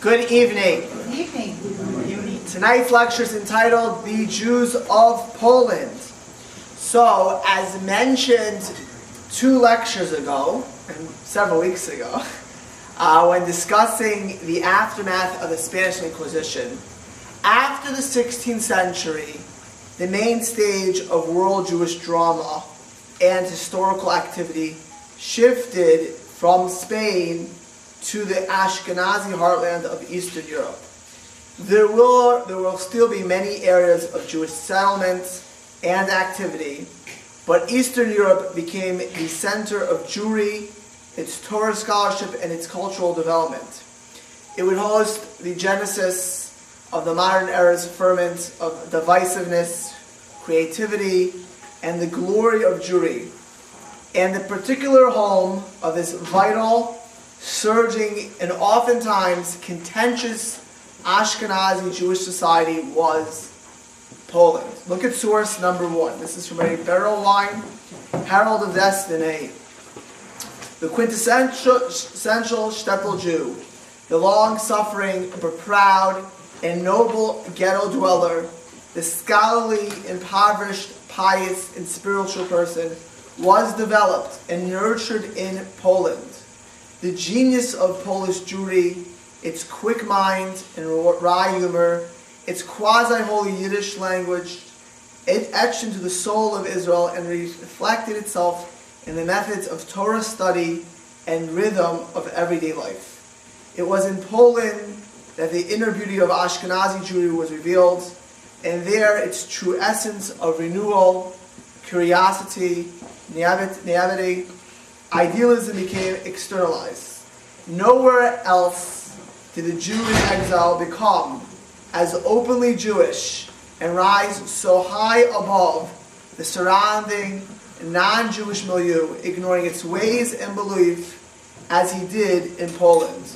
Good evening. Good evening. Tonight's lecture is entitled The Jews of Poland. So, as mentioned 2 lectures ago, and several weeks ago, when discussing the aftermath of the Spanish Inquisition, after the 16th century, the main stage of world Jewish drama and historical activity shifted from Spain to the Ashkenazi heartland of Eastern Europe. There will still be many areas of Jewish settlement and activity, but Eastern Europe became the center of Jewry, its Torah scholarship, and its cultural development. It would host the genesis of the modern era's ferment of divisiveness, creativity, and the glory of Jewry, and the particular home of this vital, surging, and oftentimes contentious Ashkenazi Jewish society was Poland. Look at source number 1. This is from a Beryl Line, Herald of Destiny. The quintessential shtetl Jew, the long-suffering but proud and noble ghetto dweller, the scholarly, impoverished, pious, and spiritual person, was developed and nurtured in Poland. The genius of Polish Jewry, its quick mind and wry humor, its quasi-holy Yiddish language, it etched into the soul of Israel and reflected itself in the methods of Torah study and rhythm of everyday life. It was in Poland that the inner beauty of Ashkenazi Jewry was revealed, and there its true essence of renewal, curiosity, naivety, idealism became externalized. Nowhere else did the Jew in exile become as openly Jewish and rise so high above the surrounding non-Jewish milieu, ignoring its ways and belief, as he did in Poland.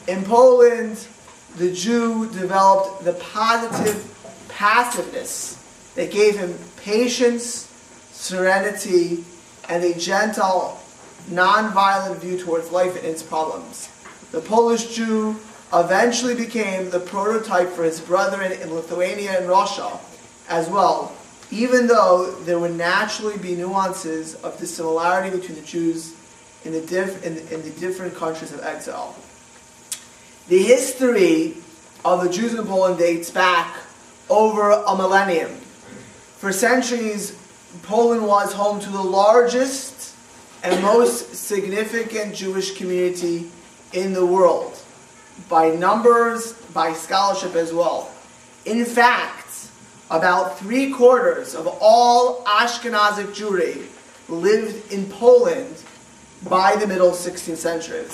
In Poland, the Jew developed the positive passiveness that gave him patience, serenity, and a gentle, non-violent view towards life and its problems. The Polish Jew eventually became the prototype for his brethren in Lithuania and Russia as well, even though there would naturally be nuances of dissimilarity between the Jews in the different countries of exile. The history of the Jews in Poland dates back over a millennium. For centuries, Poland was home to the largest and most significant Jewish community in the world, by numbers, by scholarship as well. In fact, about 3/4 of all Ashkenazic Jewry lived in Poland by the middle 16th century.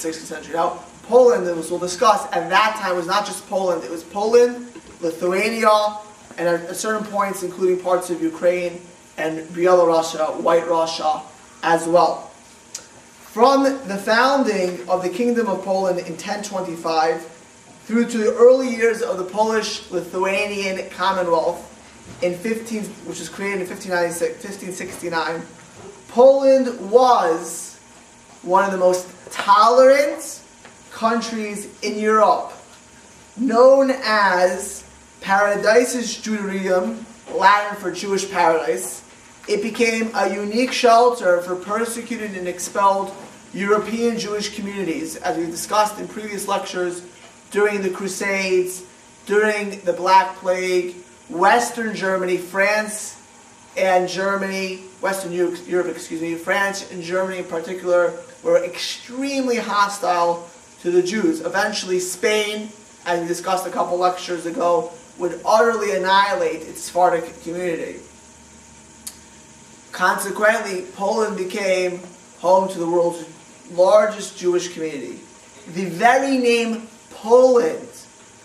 Now, Poland, as we'll discuss, at that time was not just Poland. It was Poland, Lithuania, and at certain points, including parts of Ukraine and Belarus, White Russia, as well. From the founding of the Kingdom of Poland in 1025 through to the early years of the Polish-Lithuanian Commonwealth, which was created in 1569, Poland was one of the most tolerant countries in Europe, known as Paradisus Judaeum, Latin for Jewish paradise. It became a unique shelter for persecuted and expelled European Jewish communities, as we discussed in previous lectures, during the Crusades, during the Black Plague. Western Germany, France and Germany, Western Europe, France and Germany in particular, were extremely hostile to the Jews. Eventually, Spain, as we discussed a couple lectures ago, would utterly annihilate its Sephardic community. Consequently, Poland became home to the world's largest Jewish community. The very name Poland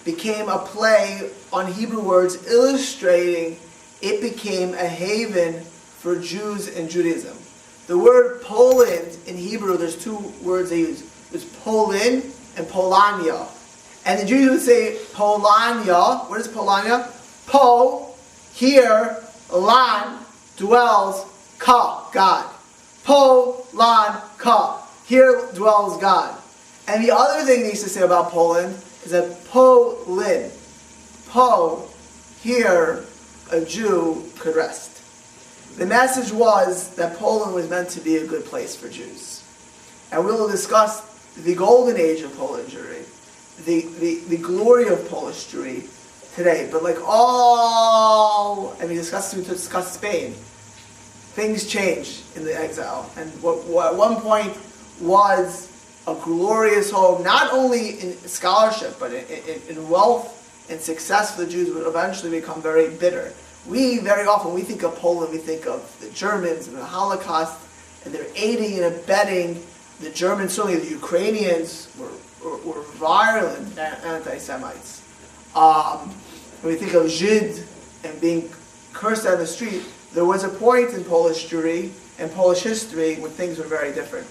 became a play on Hebrew words illustrating it became a haven for Jews and Judaism. The word Poland in Hebrew, there's 2 words they use. There's Polin and Polania. And the Jews would say Polania. What is Polania? Po, here, lan, dwells, ka, God. Po, lan, ka. Here dwells God. And the other thing they used to say about Poland is that Poland, Po, here a Jew could rest. The message was that Poland was meant to be a good place for Jews. And we will discuss the golden age of Polish Jewry, the glory of Polish Jewry today. But we discuss Spain. Things changed in the exile. And what at one point was a glorious home, not only in scholarship, but in wealth and success for the Jews, would eventually become very bitter. Very often, we think of Poland, we think of the Germans and the Holocaust, and they're aiding and abetting the Germans. Certainly the Ukrainians were violent anti-Semites. When we think of Żyd and being cursed on the street, there was a point in Polish Jewry and Polish history when things were very different.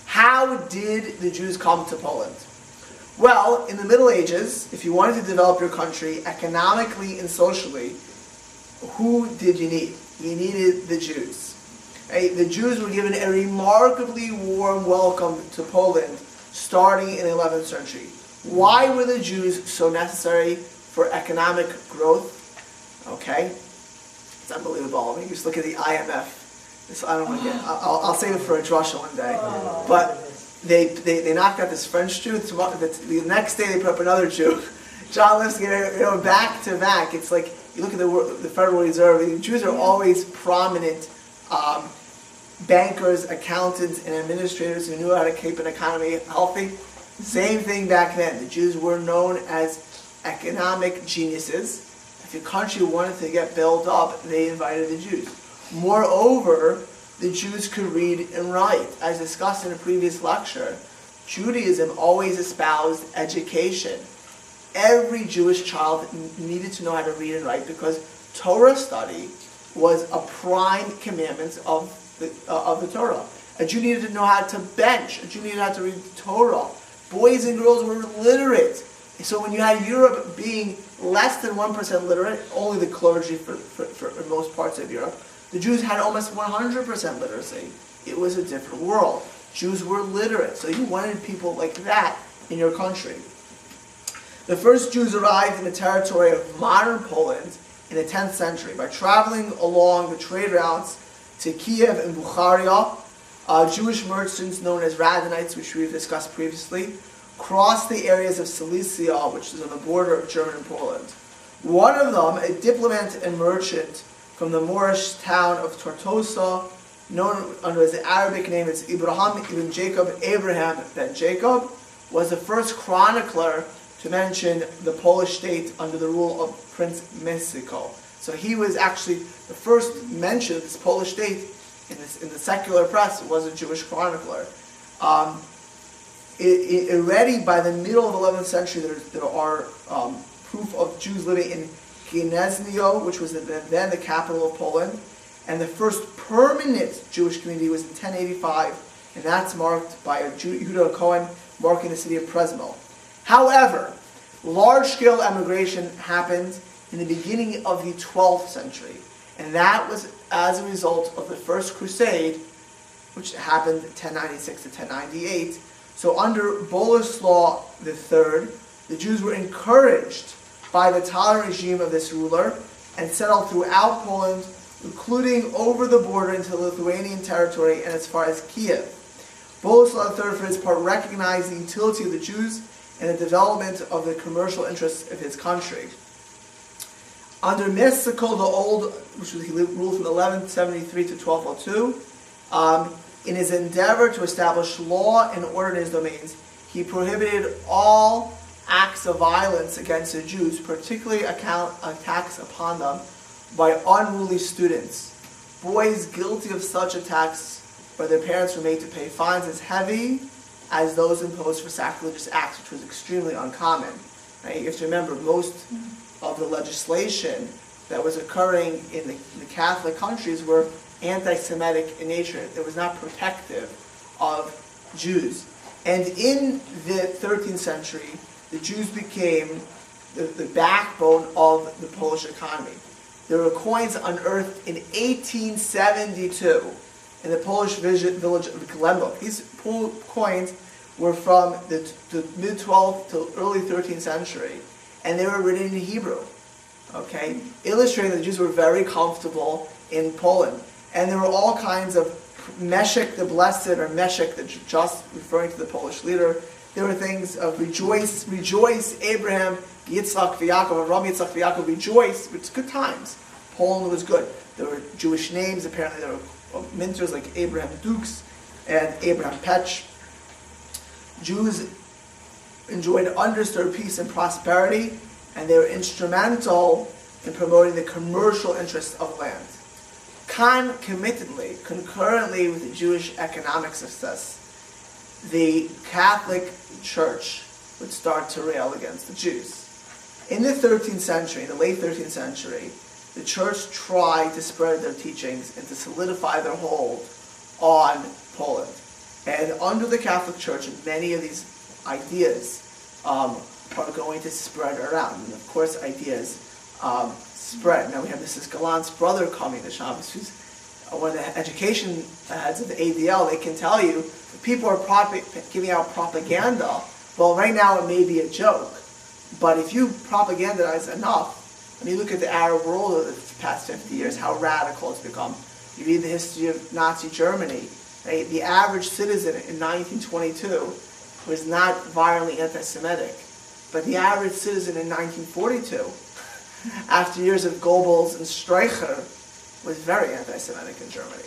How did the Jews come to Poland? Well, in the Middle Ages, if you wanted to develop your country economically and socially, who did you need? You needed the Jews. Right? The Jews were given a remarkably warm welcome to Poland starting in the 11th century. Why were the Jews so necessary for economic growth? Okay, it's unbelievable. I mean, just look at the IMF. I don't want to get. I'll save it for a drasha one day. But they knocked out this French Jew. The next day they put up another Jew. John Lipsky, back to back. It's like you look at the Federal Reserve. The Jews are always prominent bankers, accountants, and administrators who knew how to keep an economy healthy. Same thing back then. The Jews were known as economic geniuses. If your country wanted to get built up, they invited the Jews. Moreover, the Jews could read and write. As discussed in a previous lecture, Judaism always espoused education. Every Jewish child needed to know how to read and write because Torah study was a prime commandment of the Torah. A Jew needed to know how to bench. A Jew needed how to read the Torah. Boys and girls were literate. So when you had Europe being less than 1% literate, only the clergy for most parts of Europe, the Jews had almost 100% literacy. It was a different world. Jews were literate, so you wanted people like that in your country. The first Jews arrived in the territory of modern Poland in the 10th century by traveling along the trade routes to Kiev and Bukharia. Jewish merchants known as Radhanites, which we've discussed previously, crossed the areas of Silesia, which is on the border of Germany and Poland. One of them, a diplomat and merchant from the Moorish town of Tortosa, known under his Arabic name as Abraham ben Jacob, was the first chronicler to mention the Polish state under the rule of Prince Menachem. So he was actually the first mention of this Polish state in the secular press was a Jewish chronicler. Already by the middle of the 11th century, there are proof of Jews living in Gniezno, which was then the capital of Poland, and the first permanent Jewish community was in 1085, and that's marked by a Yehuda Cohen marking the city of Przemysl. However, large-scale emigration happened in the beginning of the 12th century, and that was as a result of the First Crusade, which happened 1096 to 1098. So under Boleslaw III, the Jews were encouraged by the tolerant regime of this ruler and settled throughout Poland, including over the border into the Lithuanian territory and as far as Kiev. Boleslaw III, for his part, recognized the utility of the Jews and the development of the commercial interests of his country. Under Menachem the Old, which he ruled from 1173 to 1202, in his endeavor to establish law and order in his domains, he prohibited all acts of violence against the Jews, particularly attacks upon them by unruly students. Boys guilty of such attacks by their parents were made to pay fines as heavy as those imposed for sacrilegious acts, which was extremely uncommon. Right? You have to remember, most of the legislation that was occurring in the Catholic countries were anti-Semitic in nature. It was not protective of Jews. And in the 13th century, the Jews became the backbone of the Polish economy. There were coins unearthed in 1872 in the Polish village of Glembo. These coins were from the mid-12th to early 13th century, and they were written in Hebrew, okay, illustrating that the Jews were very comfortable in Poland. And there were all kinds of Meshech the Blessed, or Meshech the Just, referring to the Polish leader. There were things of rejoice, Abraham, Yitzchak v'Yaakov, Avraham, Yitzchak v'Yaakov, rejoice. It's good times. Poland was good. There were Jewish names. Apparently there were minters like Abraham Dukes and Abraham Petch. Jews enjoyed undisturbed peace and prosperity, and they were instrumental in promoting the commercial interests of land. Concomitantly, concurrently with the Jewish economic success, the Catholic Church would start to rail against the Jews. In the 13th century, in the late 13th century, the Church tried to spread their teachings and to solidify their hold on Poland. And under the Catholic Church, many of these ideas are going to spread around. And of course, ideas spread. Now we have Mrs. Gallant's brother coming to Shabbos, who's one of the education heads of the ADL. They can tell you that people are giving out propaganda. Well, right now it may be a joke, but if you propagandize enough, when you look at the Arab world of the past 50 years, how radical it's become. You read the history of Nazi Germany. Right? The average citizen in 1922 was not violently anti-Semitic, but the average citizen in 1942, after years of Goebbels and Streicher, was very anti-Semitic in Germany.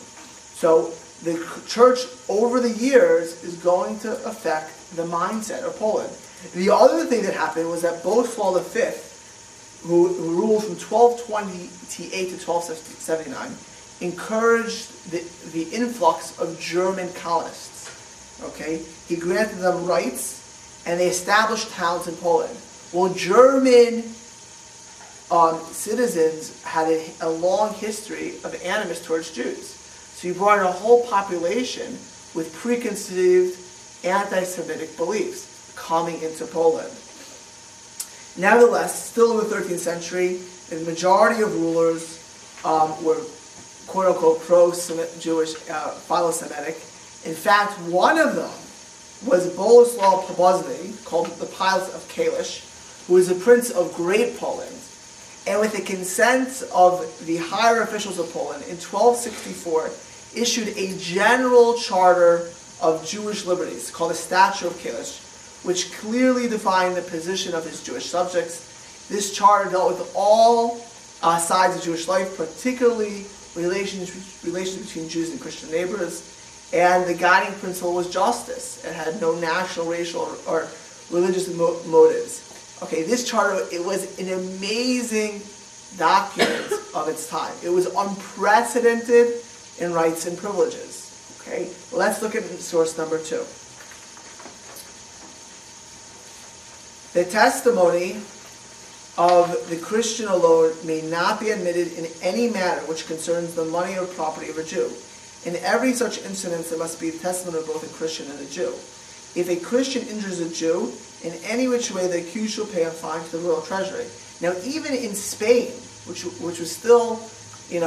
So the church over the years is going to affect the mindset of Poland. The other thing that happened was that Boleslaw V, who ruled from 1228 to 1279, encouraged the influx of German colonists. Okay, he granted them rights, and they established towns in Poland. Well, German citizens had a long history of animus towards Jews. So you brought in a whole population with preconceived anti-Semitic beliefs coming into Poland. Nevertheless, still in the 13th century, the majority of rulers were quote-unquote pro-Jewish, philo-Semitic. In fact, one of them was Boleslaw Pobozny, called the Pilot of Kalisz, who was the Prince of Great Poland. And with the consent of the higher officials of Poland, in 1264, issued a general charter of Jewish liberties, called the Statute of Kalisz, which clearly defined the position of his Jewish subjects. This charter dealt with all sides of Jewish life, particularly relations between Jews and Christian neighbors, and the guiding principle was justice. It had no national, racial, or religious motives. Okay, this charter, it was an amazing document of its time. It was unprecedented in rights and privileges. Okay, let's look at source number 2. The testimony of the Christian alone may not be admitted in any matter which concerns the money or property of a Jew. In every such incident, there must be the testimony of both a Christian and a Jew. If a Christian injures a Jew, in any which way the accused shall pay a fine to the royal treasury. Now, even in Spain, which was still, in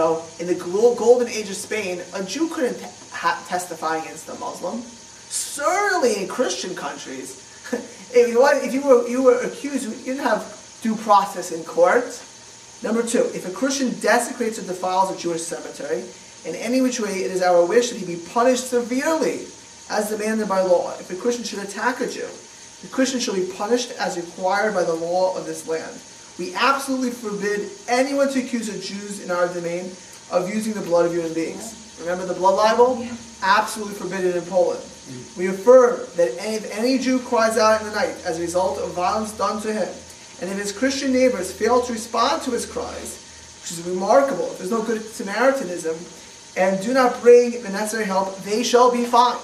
the golden age of Spain, a Jew couldn't testify against a Muslim. Certainly in Christian countries, if you were accused, you didn't have due process in court. Number 2, if a Christian desecrates or defiles a Jewish cemetery, in any which way it is our wish that he be punished severely, as demanded by law. If a Christian should attack a Jew, the Christian shall be punished as required by the law of this land. We absolutely forbid anyone to accuse of Jews in our domain of using the blood of human beings. Remember the blood libel? Absolutely forbidden in Poland. We affirm that if any Jew cries out in the night as a result of violence done to him, and if his Christian neighbors fail to respond to his cries, which is remarkable, if there's no good Samaritanism, and do not bring the necessary help, they shall be fined.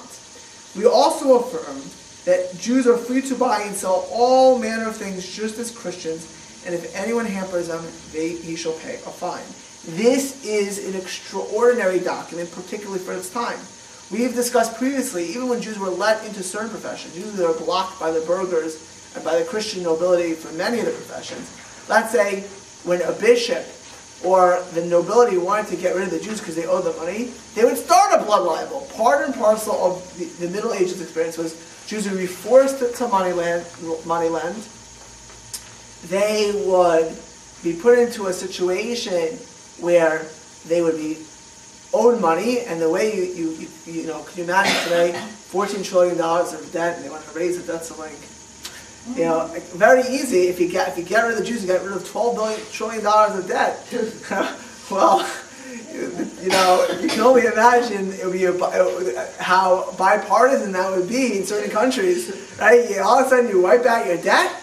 We also affirm that Jews are free to buy and sell all manner of things just as Christians, and if anyone hampers them, he shall pay a fine. This is an extraordinary document, particularly for its time. We have discussed previously, even when Jews were let into certain professions, usually they were blocked by the burghers and by the Christian nobility for many of the professions. Let's say when a bishop or the nobility wanted to get rid of the Jews because they owed them money, they would start a blood libel. Part and parcel of the Middle Ages experience was Jews would be forced to money lend. They would be put into a situation where they would be owed money, and the way you know, can you imagine today, $14 trillion of debt, and they want to raise the debt ceiling? You know, very easy. If you get rid of the Jews, you get rid of $12 trillion of debt. Well, you know, you can only imagine it would be how bipartisan that would be in certain countries, right? All of a sudden, you wipe out your debt.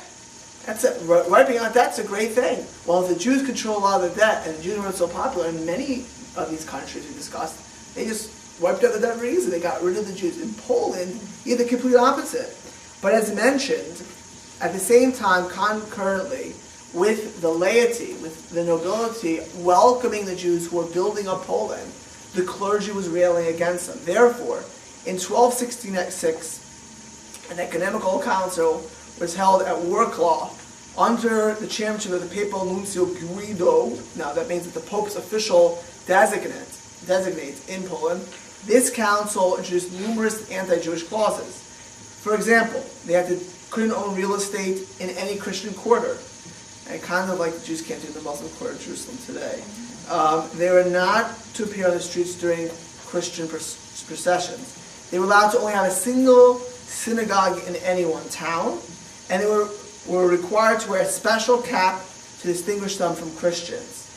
Wiping out debt's a great thing. Well, if the Jews control a lot of the debt, and the Jews weren't so popular in many of these countries we discussed, they just wiped out the debt very easily. They got rid of the Jews. In Poland, you had the complete opposite. But as mentioned, at the same time, concurrently, with the laity, with the nobility welcoming the Jews who were building up Poland, the clergy was railing against them. Therefore, in 1266, an ecumenical council was held at Wrocław under the chairmanship of the papal nuncio Guido. Now that means that the Pope's official designates in Poland. This council introduced numerous anti-Jewish clauses. For example, they couldn't own real estate in any Christian quarter. And kind of like the Jews can't do in the Muslim quarter of Jerusalem today. They were not to appear on the streets during Christian processions. They were allowed to only have a single synagogue in any one town, and they were required to wear a special cap to distinguish them from Christians.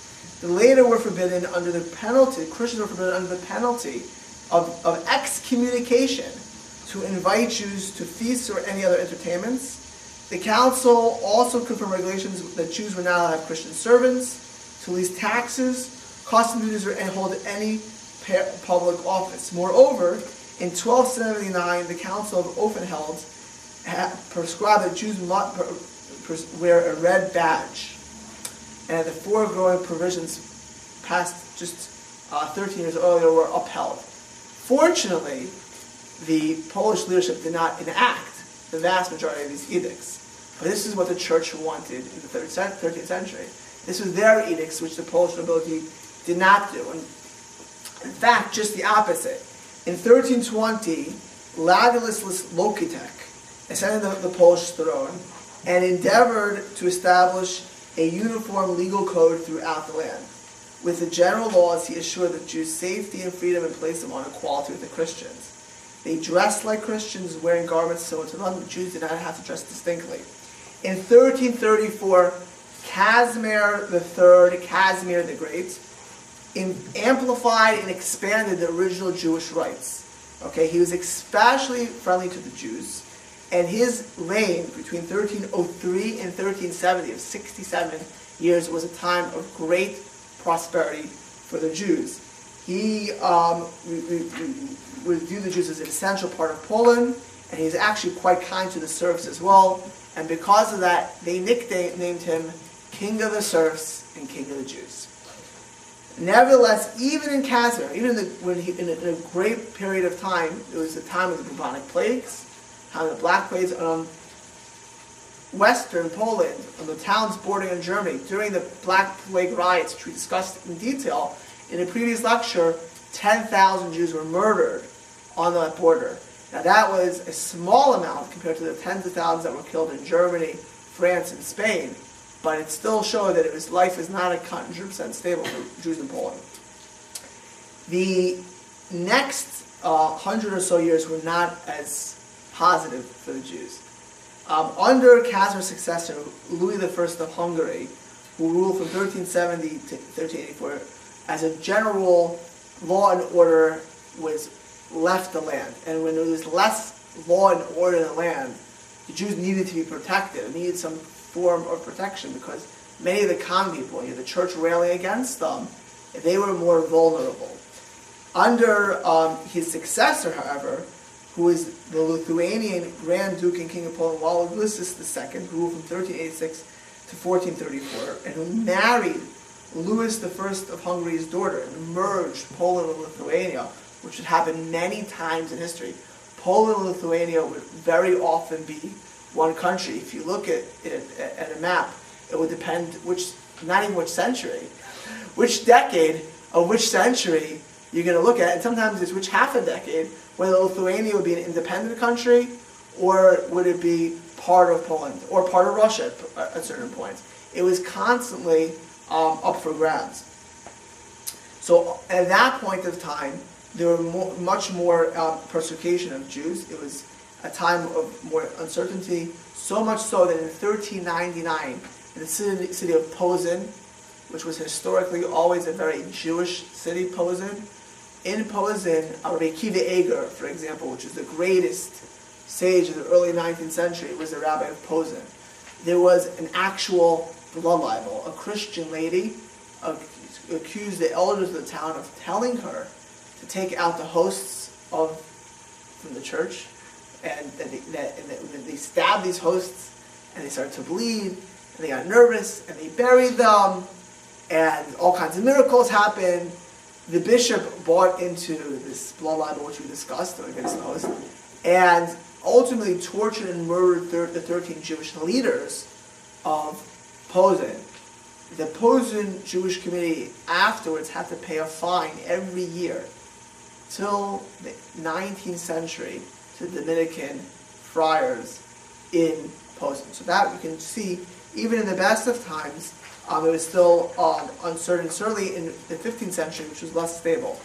The later were forbidden under the penalty, Christians were forbidden under the penalty of excommunication to invite Jews to feasts or any other entertainments. The council also confirmed regulations that Jews were not allowed to have Christian servants, to lease taxes, custom duties, and hold any public office. Moreover, in 1279, the Council of Offenheld prescribed that Jews must wear a red badge. And the foregoing provisions passed just 13 years earlier were upheld. Fortunately, the Polish leadership did not enact the vast majority of these edicts. But this is what the church wanted in the 13th century. This was their edicts, which the Polish nobility did not do. And in fact, just the opposite. In 1320, Ladislas Lokitek ascended the Polish throne and endeavored to establish a uniform legal code throughout the land. With the general laws, he assured the Jews' safety and freedom and placed them on equality with the Christians. They dressed like Christians, wearing garments similar to them. The Jews did not have to dress distinctly. In 1334, Casimir III, Casimir the Great, amplified and expanded the original Jewish rights. Okay, he was especially friendly to the Jews, and his reign between 1303 and 1370 of 67 years was a time of great prosperity for the Jews. He would view the Jews as an essential part of Poland, and he's actually quite kind to the serfs as well. And because of that, they nicknamed him King of the Serfs and King of the Jews. Nevertheless, even in Casimir, even in a great period of time, it was the time of the bubonic plagues, time of the Black Plagues, Western Poland, on the towns bordering on Germany, during the Black Plague riots, which we discussed in detail in a previous lecture. 10,000 Jews were murdered on that border. Now that was a small amount compared to the tens of thousands that were killed in Germany, France, and Spain, but it still showed that life is not 100% stable for Jews in Poland. The next 100 or so years were not as positive for the Jews. Under Casimir's successor, Louis I of Hungary, who ruled from 1370 to 1384, as a general rule, law and order was left the land. And when there was less law and order in the land, the Jews needed to be protected, needed some form of protection, because many of the common people, the church railing against them, they were more vulnerable. Under his successor, however, who was the Lithuanian Grand Duke and King of Poland, Władysław II, who ruled from 1386 to 1434, and who married Louis I of Hungary's daughter and merged Poland and Lithuania, which would happen many times in history. Poland and Lithuania would very often be one country. If you look at a map, it would depend not even which century, which decade of which century you're going to look at, and sometimes it's which half a decade, whether Lithuania would be an independent country or would it be part of Poland, or part of Russia at certain points? It was constantly up for grabs. So at that point of time, there were much more persecution of Jews. It was a time of more uncertainty, so much so that in 1399, in the city of Posen, which was historically always a very Jewish city, Posen, in Posen, Rabbi Akiva Eger, for example, which is the greatest sage of the early 19th century, was the rabbi of Posen. There was an actual blood libel. A Christian lady accused the elders of the town of telling her to take out the hosts from the church, and they stabbed these hosts, and they started to bleed, and they got nervous, and they buried them, and all kinds of miracles happened. The bishop bought into this blood libel, which we discussed, against the host, and ultimately tortured and murdered the 13 Jewish leaders of Posen. The Posen Jewish community afterwards had to pay a fine every year till the 19th century to Dominican friars in Posen. So that you can see, even in the best of times, it was still uncertain, certainly in the 15th century, which was less stable.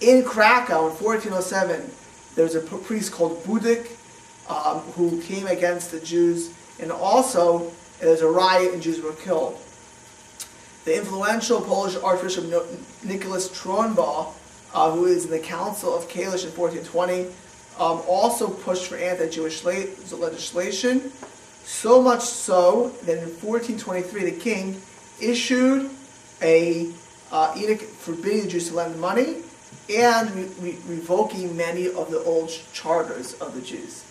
In Krakow, in 1407, there was a priest called Budik who came against the Jews, and also there was a riot and Jews were killed. The influential Polish Archbishop Nicholas Trunba, who is in the Council of Kalisz in 1420, also pushed for anti-Jewish legislation, so much so that in 1423 the king issued a edict forbidding the Jews to lend money and revoking many of the old charters of the Jews.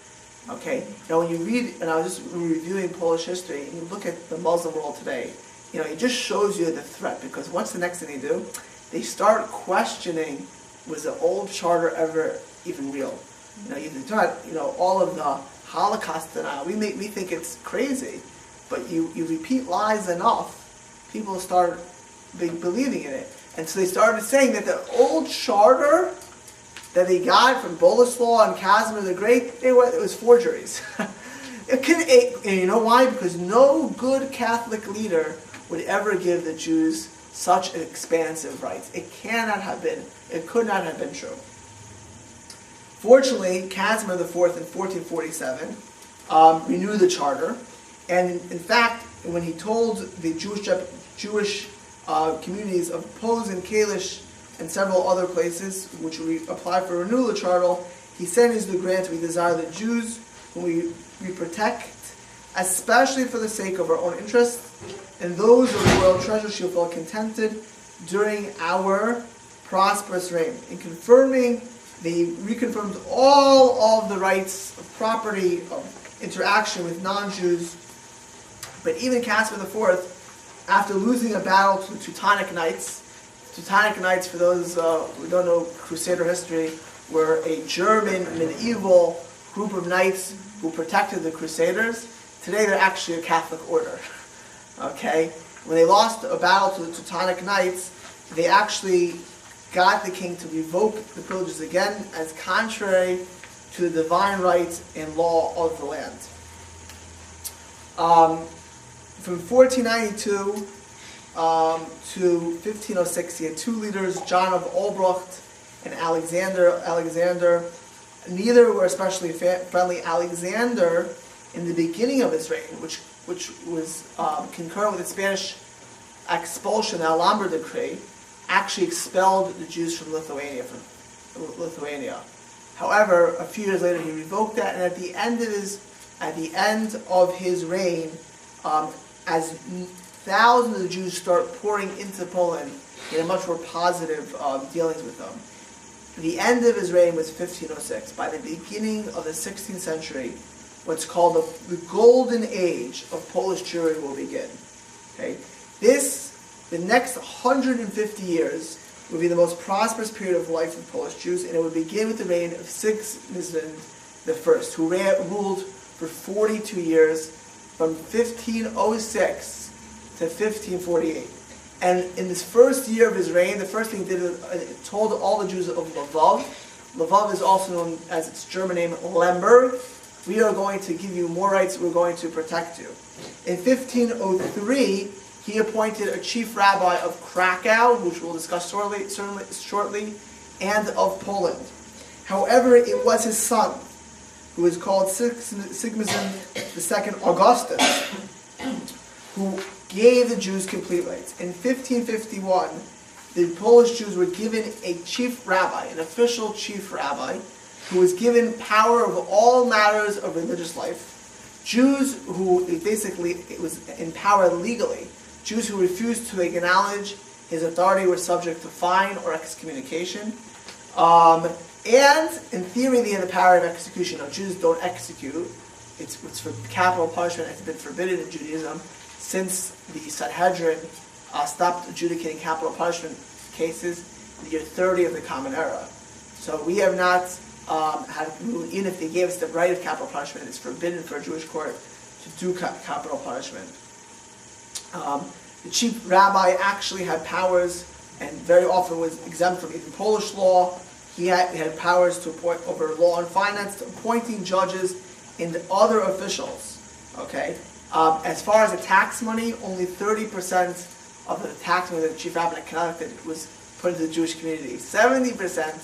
Okay, now when you read, and I was just reviewing Polish history, and you look at the Muslim world today, it just shows you the threat, because what's the next thing they do? They start questioning, was the old charter ever even real? You thought, all of the Holocaust denial, we think it's crazy, but you repeat lies enough, people start believing in it. And so they started saying that the old charter that they got from Boleslaw and Casimir the Great, it was forgeries. And you know why? Because no good Catholic leader would ever give the Jews such expansive rights. It could not have been true. Fortunately, Casimir IV in 1447 renewed the charter, and in fact, when he told the Jewish communities of Posen, Kalisz, and several other places which we applied for renewal of the charter, he said in the grant, we desire the Jews whom we protect, especially for the sake of our own interests, and those of the royal treasure shall feel contented during our prosperous reign. In confirming, they reconfirmed all of the rights of property, of interaction with non-Jews. But even Casimir IV, after losing a battle to the Teutonic Knights, for those who don't know Crusader history, were a German medieval group of knights who protected the Crusaders. Today they're actually a Catholic order. Okay? When they lost a battle to the Teutonic Knights, they actually got the king to revoke the privileges again as contrary to the divine rights and law of the land. From 1492 to 1506, he had two leaders, John of Albrecht and Alexander. Neither were especially friendly. Alexander, in the beginning of his reign, which was concurrent with the Spanish expulsion, the Alhambra decree, actually expelled the Jews from Lithuania. However, a few years later, he revoked that, and at the end of his reign, as thousands of Jews start pouring into Poland, he had much more positive dealings with them. The end of his reign was 1506. By the beginning of the 16th century, what's called the golden age of Polish Jewry will begin. Okay, the next 150 years will be the most prosperous period of life of Polish Jews, and it would begin with the reign of Sigismund I, who ruled for 42 years, from 1506 to 1548. And in this first year of his reign, the first thing he did is told all the Jews of Lvov. Lvov is also known as its German name, Lemberg. we are going to give you more rights, we're going to protect you. In 1503, he appointed a chief rabbi of Krakow, which we'll discuss shortly, and of Poland. However, it was his son, who was called Sigismund II Augustus, who gave the Jews complete rights. In 1551, the Polish Jews were given a chief rabbi, an official chief rabbi, who was given power over all matters of religious life. Jews who basically it was empowered legally. Jews who refused to acknowledge his authority were subject to fine or excommunication. And in theory, they had the power of execution. Now, Jews don't execute. It's for capital punishment. It's been forbidden in Judaism since the Sanhedrin stopped adjudicating capital punishment cases in the year 30 of the Common Era. So we have not had, even if they gave us the right of capital punishment, it's forbidden for a Jewish court to do capital punishment. The chief rabbi actually had powers, and very often was exempt from even Polish law. He had powers to appoint over law and finance, to appointing judges and other officials. Okay, as far as the tax money, only 30% of the tax money that the chief rabbi collected was put into the Jewish community. 70%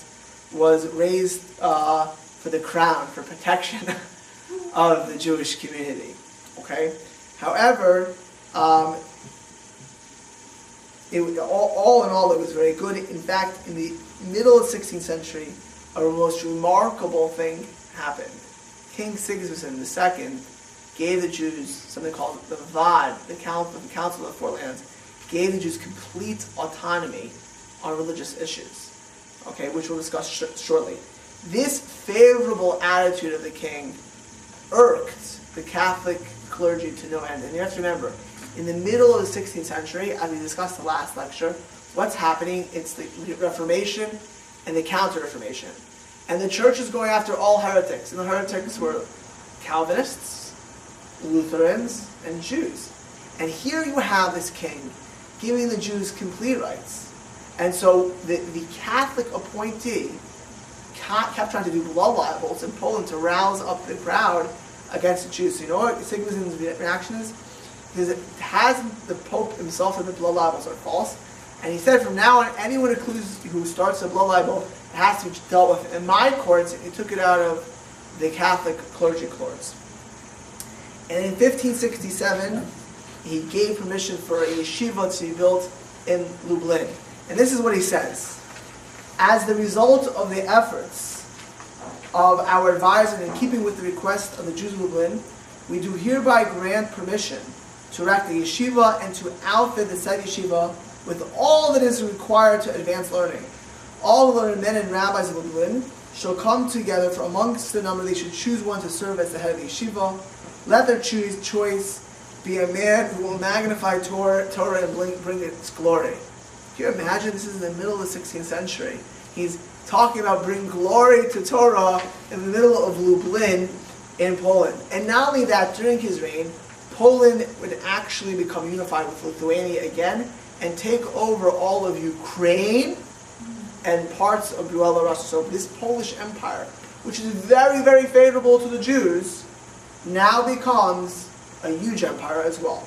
was raised for the crown, for protection of the Jewish community. Okay, however, all in all, it was very good. In fact, in the middle of the 16th century, a most remarkable thing happened. King Sigismund II gave the Jews something called the Levine, the Council of the Four Lands, gave the Jews complete autonomy on religious issues, okay, which we'll discuss shortly. This favorable attitude of the king irked the Catholic clergy to no end. And you have to remember, in the middle of the 16th century, as we discussed the last lecture, what's happening? It's the Reformation and the Counter-Reformation. And the church is going after all heretics. And the heretics were Calvinists, Lutherans, and Jews. And here you have this king giving the Jews complete rights. And so the Catholic appointee kept trying to do blood libels in Poland to rouse up the crowd against the Jews. So you know what Sigismund's reaction is? Because it has the Pope himself said that blood libels are false. And he said from now on, anyone who starts a blood libel, it has to be dealt with in my courts. He took it out of the Catholic clergy courts. And in 1567, he gave permission for a yeshiva to be built in Lublin. And this is what he says. As the result of the efforts of our advisor in keeping with the request of the Jews of Lublin, we do hereby grant permission to erect a yeshiva and to outfit the said yeshiva with all that is required to advance learning. All the learned men and rabbis of Lublin shall come together, for amongst the number they should choose one to serve as the head of the yeshiva. Let their choice be a man who will magnify Torah and bring its glory. Can you imagine? This is in the middle of the 16th century. He's talking about bringing glory to Torah in the middle of Lublin in Poland. And not only that, during his reign, Poland would actually become unified with Lithuania again and take over all of Ukraine and parts of Belarus. So this Polish Empire, which is very, very favorable to the Jews, now becomes a huge empire as well.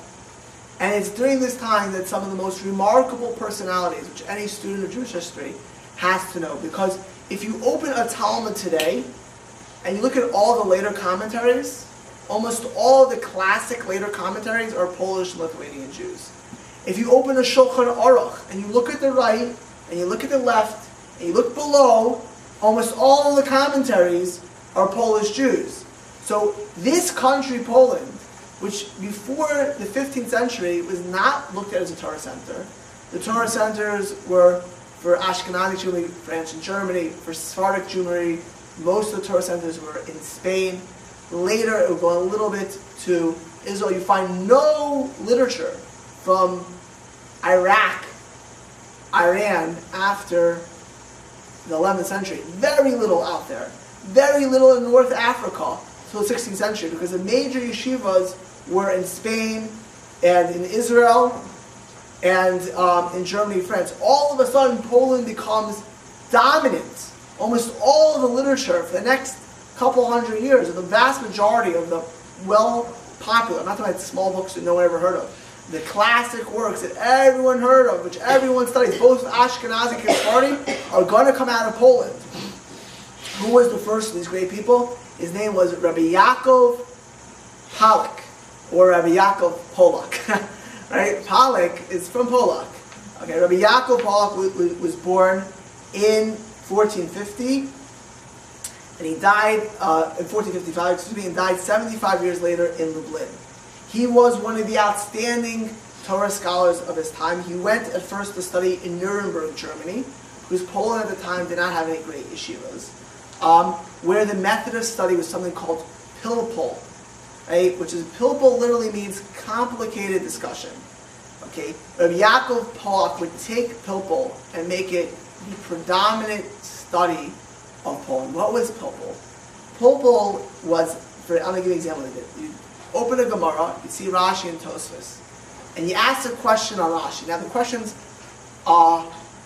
And it's during this time that some of the most remarkable personalities, which any student of Jewish history has to know. Because if you open a Talmud today, and you look at all the later commentaries, almost all of the classic later commentaries are Polish and Lithuanian Jews. If you open a Shulchan Aruch, and you look at the right, and you look at the left, and you look below, almost all of the commentaries are Polish Jews. So this country, Poland, which before the 15th century was not looked at as a Torah center. The Torah centers were for Ashkenazi Jewry, France and Germany, for Sephardic Jewry. Most of the Torah centers were in Spain. Later, it would go a little bit to Israel. You find no literature from Iraq, Iran, after the 11th century. Very little out there. Very little in North Africa until the 16th century, because the major yeshivas were in Spain and in Israel and in Germany and France. All of a sudden, Poland becomes dominant. Almost all of the literature for the next couple hundred years, or the vast majority of the well-popular, I'm not talking about small books that no one ever heard of, the classic works that everyone heard of, which everyone studies, both Ashkenazi and Sephardi, are going to come out of Poland. Who was the first of these great people? His name was Rabbi Yaakov Polak, or Rabbi Yaakov Polak. Right? Polak is from Polak. Okay, Rabbi Yaakov Polak was born in 1450, and he died in 1455, and died 75 years later in Lublin. He was one of the outstanding Torah scholars of his time. He went at first to study in Nuremberg, Germany, because Poland at the time did not have any great yeshivas, where the method of study was something called pilpul, right? Which is, pilpul literally means complicated discussion. Okay, Rabbi Yaakov Polak would take pilpul and make it the predominant study of Poland. What was pilpul? Pilpul was, I'm going to give you an example of it. You open a Gemara, you see Rashi and Tosfos, and you ask a question on Rashi. Now the questions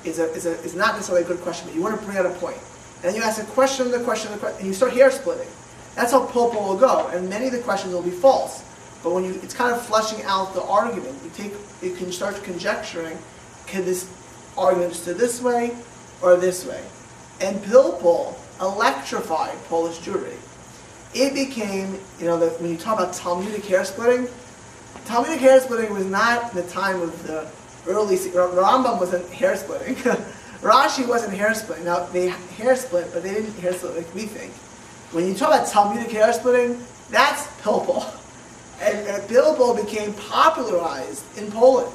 is not necessarily a good question, but you want to bring out a point. And then you ask a question, and you start hair splitting. That's how pilpul will go, and many of the questions will be false. But when it's kind of fleshing out the argument. You can start conjecturing, can this argument to this way or this way? And pilpul electrified Polish Jewry. It became, when you talk about Talmudic hair splitting was not the time of the early, Rambam wasn't hair splitting. Rashi wasn't hair splitting. Now, they hair split, but they didn't hair split like we think. When you talk about Talmudic hair splitting, that's pilpul. And pilpul became popularized in Poland.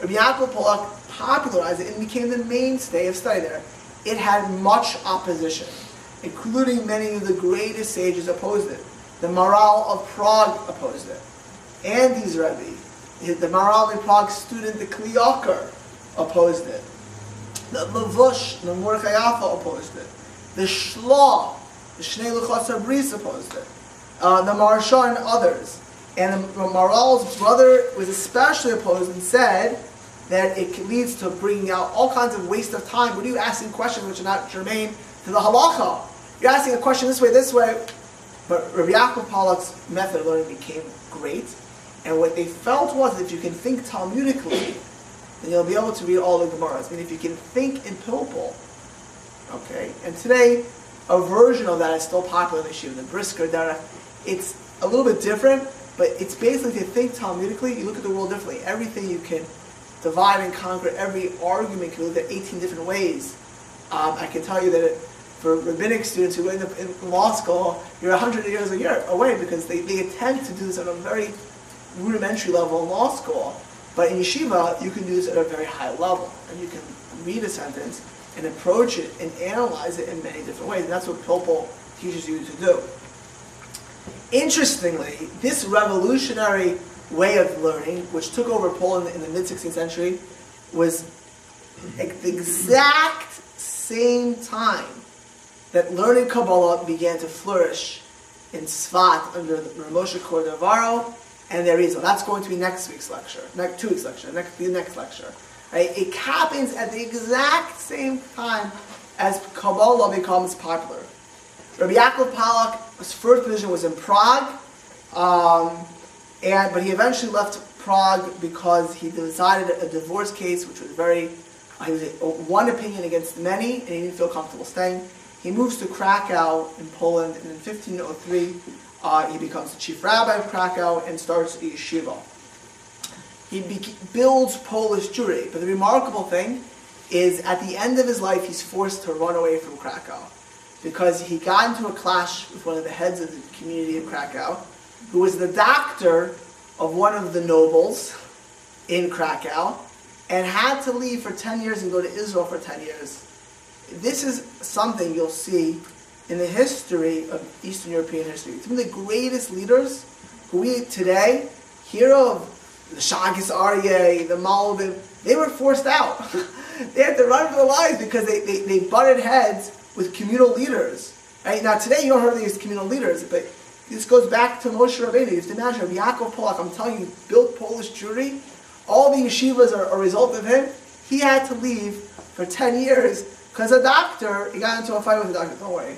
Rabbi Yaakov Polak popularized it and became the mainstay of study there. It had much opposition, including many of the greatest sages opposed it. The Maral of Prague opposed it. Andy's Rebbe, the Maral of Prague student, the Kliokar, opposed it. The Levush, the Mordechai Yaffa opposed it. The Shlah, the Shnei Luchos Bris opposed it. The Maharsha and others. And the Maral's brother was especially opposed and said that it leads to bringing out all kinds of waste of time. What are you asking questions which are not germane to the halacha? You're asking a question this way. But Rabbi Yaakov Polak's method of learning became great. And what they felt was that if you can think Talmudically, then you'll be able to read all the Gemaras. I mean, if you can think in pilpul, okay? And today, a version of that is still popular in the Yeshiva, the Brisker Derech. It's a little bit different, but it's basically to think Talmudically, you look at the world differently. Everything you can divide and conquer, every argument can look at 18 different ways. I can tell you that for rabbinic students who end up in law school, you're 100 years away because they attempt to do this at a very rudimentary level in law school. But in yeshiva, you can do this at a very high level. And you can read a sentence and approach it and analyze it in many different ways. And that's what pilpul teaches you to do. Interestingly, this revolutionary way of learning, which took over Poland in the mid-16th century, was at the exact same time that learning Kabbalah began to flourish in Svat under Ramosha Cordovaro and the Arizal. That's going to be next week's lecture, the next lecture. Right? It happens at the exact same time as Kabbalah becomes popular. Rabbi Yaakov Polak's first position was in Prague, but he eventually left Prague because he decided a divorce case, which was he was one opinion against many, and he didn't feel comfortable staying. He moves to Krakow in Poland, and in 1503, he becomes the chief rabbi of Krakow and starts a yeshiva. He builds Polish Jewry, but the remarkable thing is at the end of his life, he's forced to run away from Krakow because he got into a clash with one of the heads of the community of Krakow, who was the doctor of one of the nobles in Krakow, and had to leave for 10 years and go to Israel for 10 years. This is something you'll see in the history of Eastern European history. Some of the greatest leaders who we today hear of, the Shagis Aryeh, the Malbim, they were forced out. They had to run for their lives because they butted heads with communal leaders. Right? Now today you don't hear these communal leaders, but this goes back to Moshe Rabbeinu. You have to imagine, Rabbi Yaakov Polak, I'm telling you, built Polish Jewry. All the yeshivas are a result of him. He had to leave for 10 years Because a doctor, he got into a fight with a doctor. Don't worry.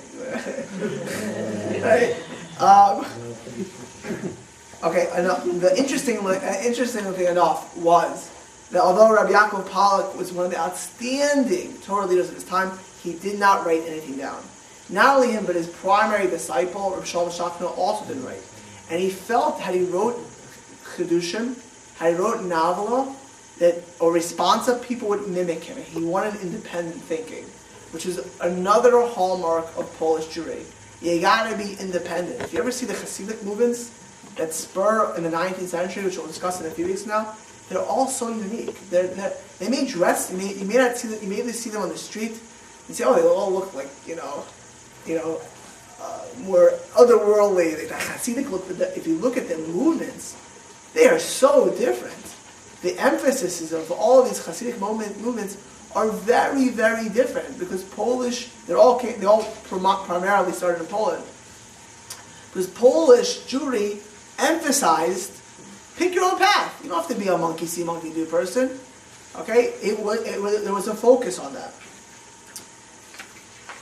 Right? Okay. The interesting thing enough was that although Rabbi Yaakov Pollack was one of the outstanding Torah leaders of his time, he did not write anything down. Not only him, but his primary disciple, Rabbi Shalom Shachna, also didn't write. And he felt, had he wrote Chedushim, had he wrote Navla, that or responsa, people would mimic him. He wanted independent thinking, which is another hallmark of Polish Jewry. You gotta be independent. If you ever see the Hasidic movements that spur in the 19th century, which we'll discuss in a few weeks now, they're all so unique. They may dress. You may not see them. You may see them on the street and say, "Oh, they all look like more otherworldly." The Hasidic look. If you look at their movements, they are so different. The emphasis of all of these Hasidic movements are very, very different because Polish. They all primarily started in Poland. Because Polish Jewry emphasized, pick your own path. You don't have to be a monkey see, monkey do person. Okay, there was a focus on that.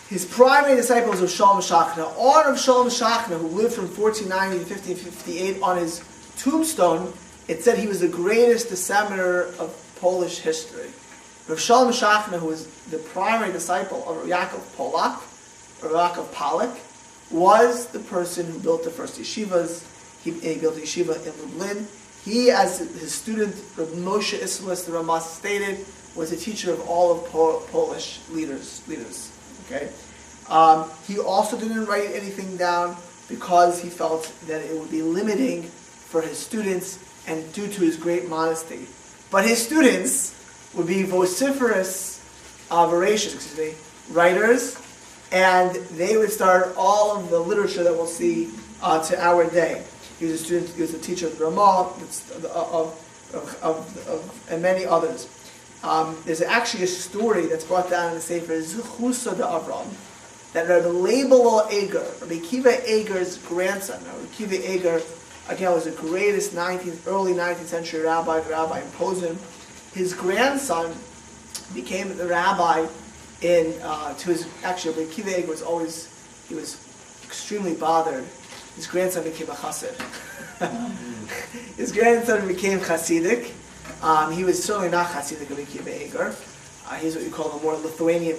His primary disciples were Shalom Shachna. On of Shalom Shachna, who lived from 1490 to 1558, on his tombstone, it said he was the greatest disseminator of Polish history. Rav Shalom Shachna, who was the primary disciple of Yaakov Pollack, was the person who built the first yeshivas. He built a yeshiva in Lublin. He, as his student, Rav Moshe Isserles, the Ramah stated, was a teacher of all of Polish leaders. Okay, he also didn't write anything down because he felt that it would be limiting for his students and due to his great modesty. But his students would be voracious writers, and they would start all of the literature that we'll see to our day. He was a student. He was a teacher of Ramah, and many others. There's actually a story that's brought down in the Sefer Zechusa de Avram that Rabbi Leibel Eger, Rabbi Akiva Eger's grandson. Now, Rabbi Akiva Eger, again, was the greatest early 19th century rabbi in Posen. His grandson became the rabbi Rabbi Akiva Eger he was extremely bothered. His grandson became a chassid. His grandson became Hasidic. He was certainly not Hasidic of Akiva Eger. He's what you call a more Lithuanian.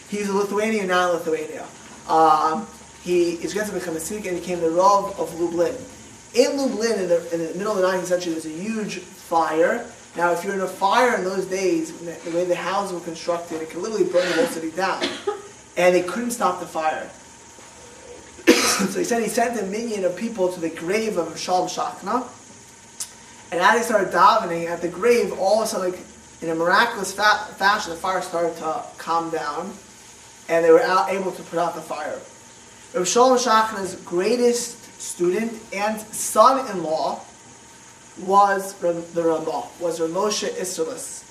He's a Lithuanian, not Lithuania. His grandson became Hasidic and became the Rav of Lublin. In Lublin, in the middle of the 19th century, there was a huge fire. Now, if you're in a fire in those days, the way the houses were constructed, it could literally burn the whole city down. And they couldn't stop the fire. So he sent a minion of people to the grave of Shalom Shachna. And as they started davening at the grave, all of a sudden, in a miraculous fashion, the fire started to calm down. And they were able to put out the fire. Rav Shalom Shachna's greatest student and son-in-law was the Ramah, was Rav Moshe Isserles.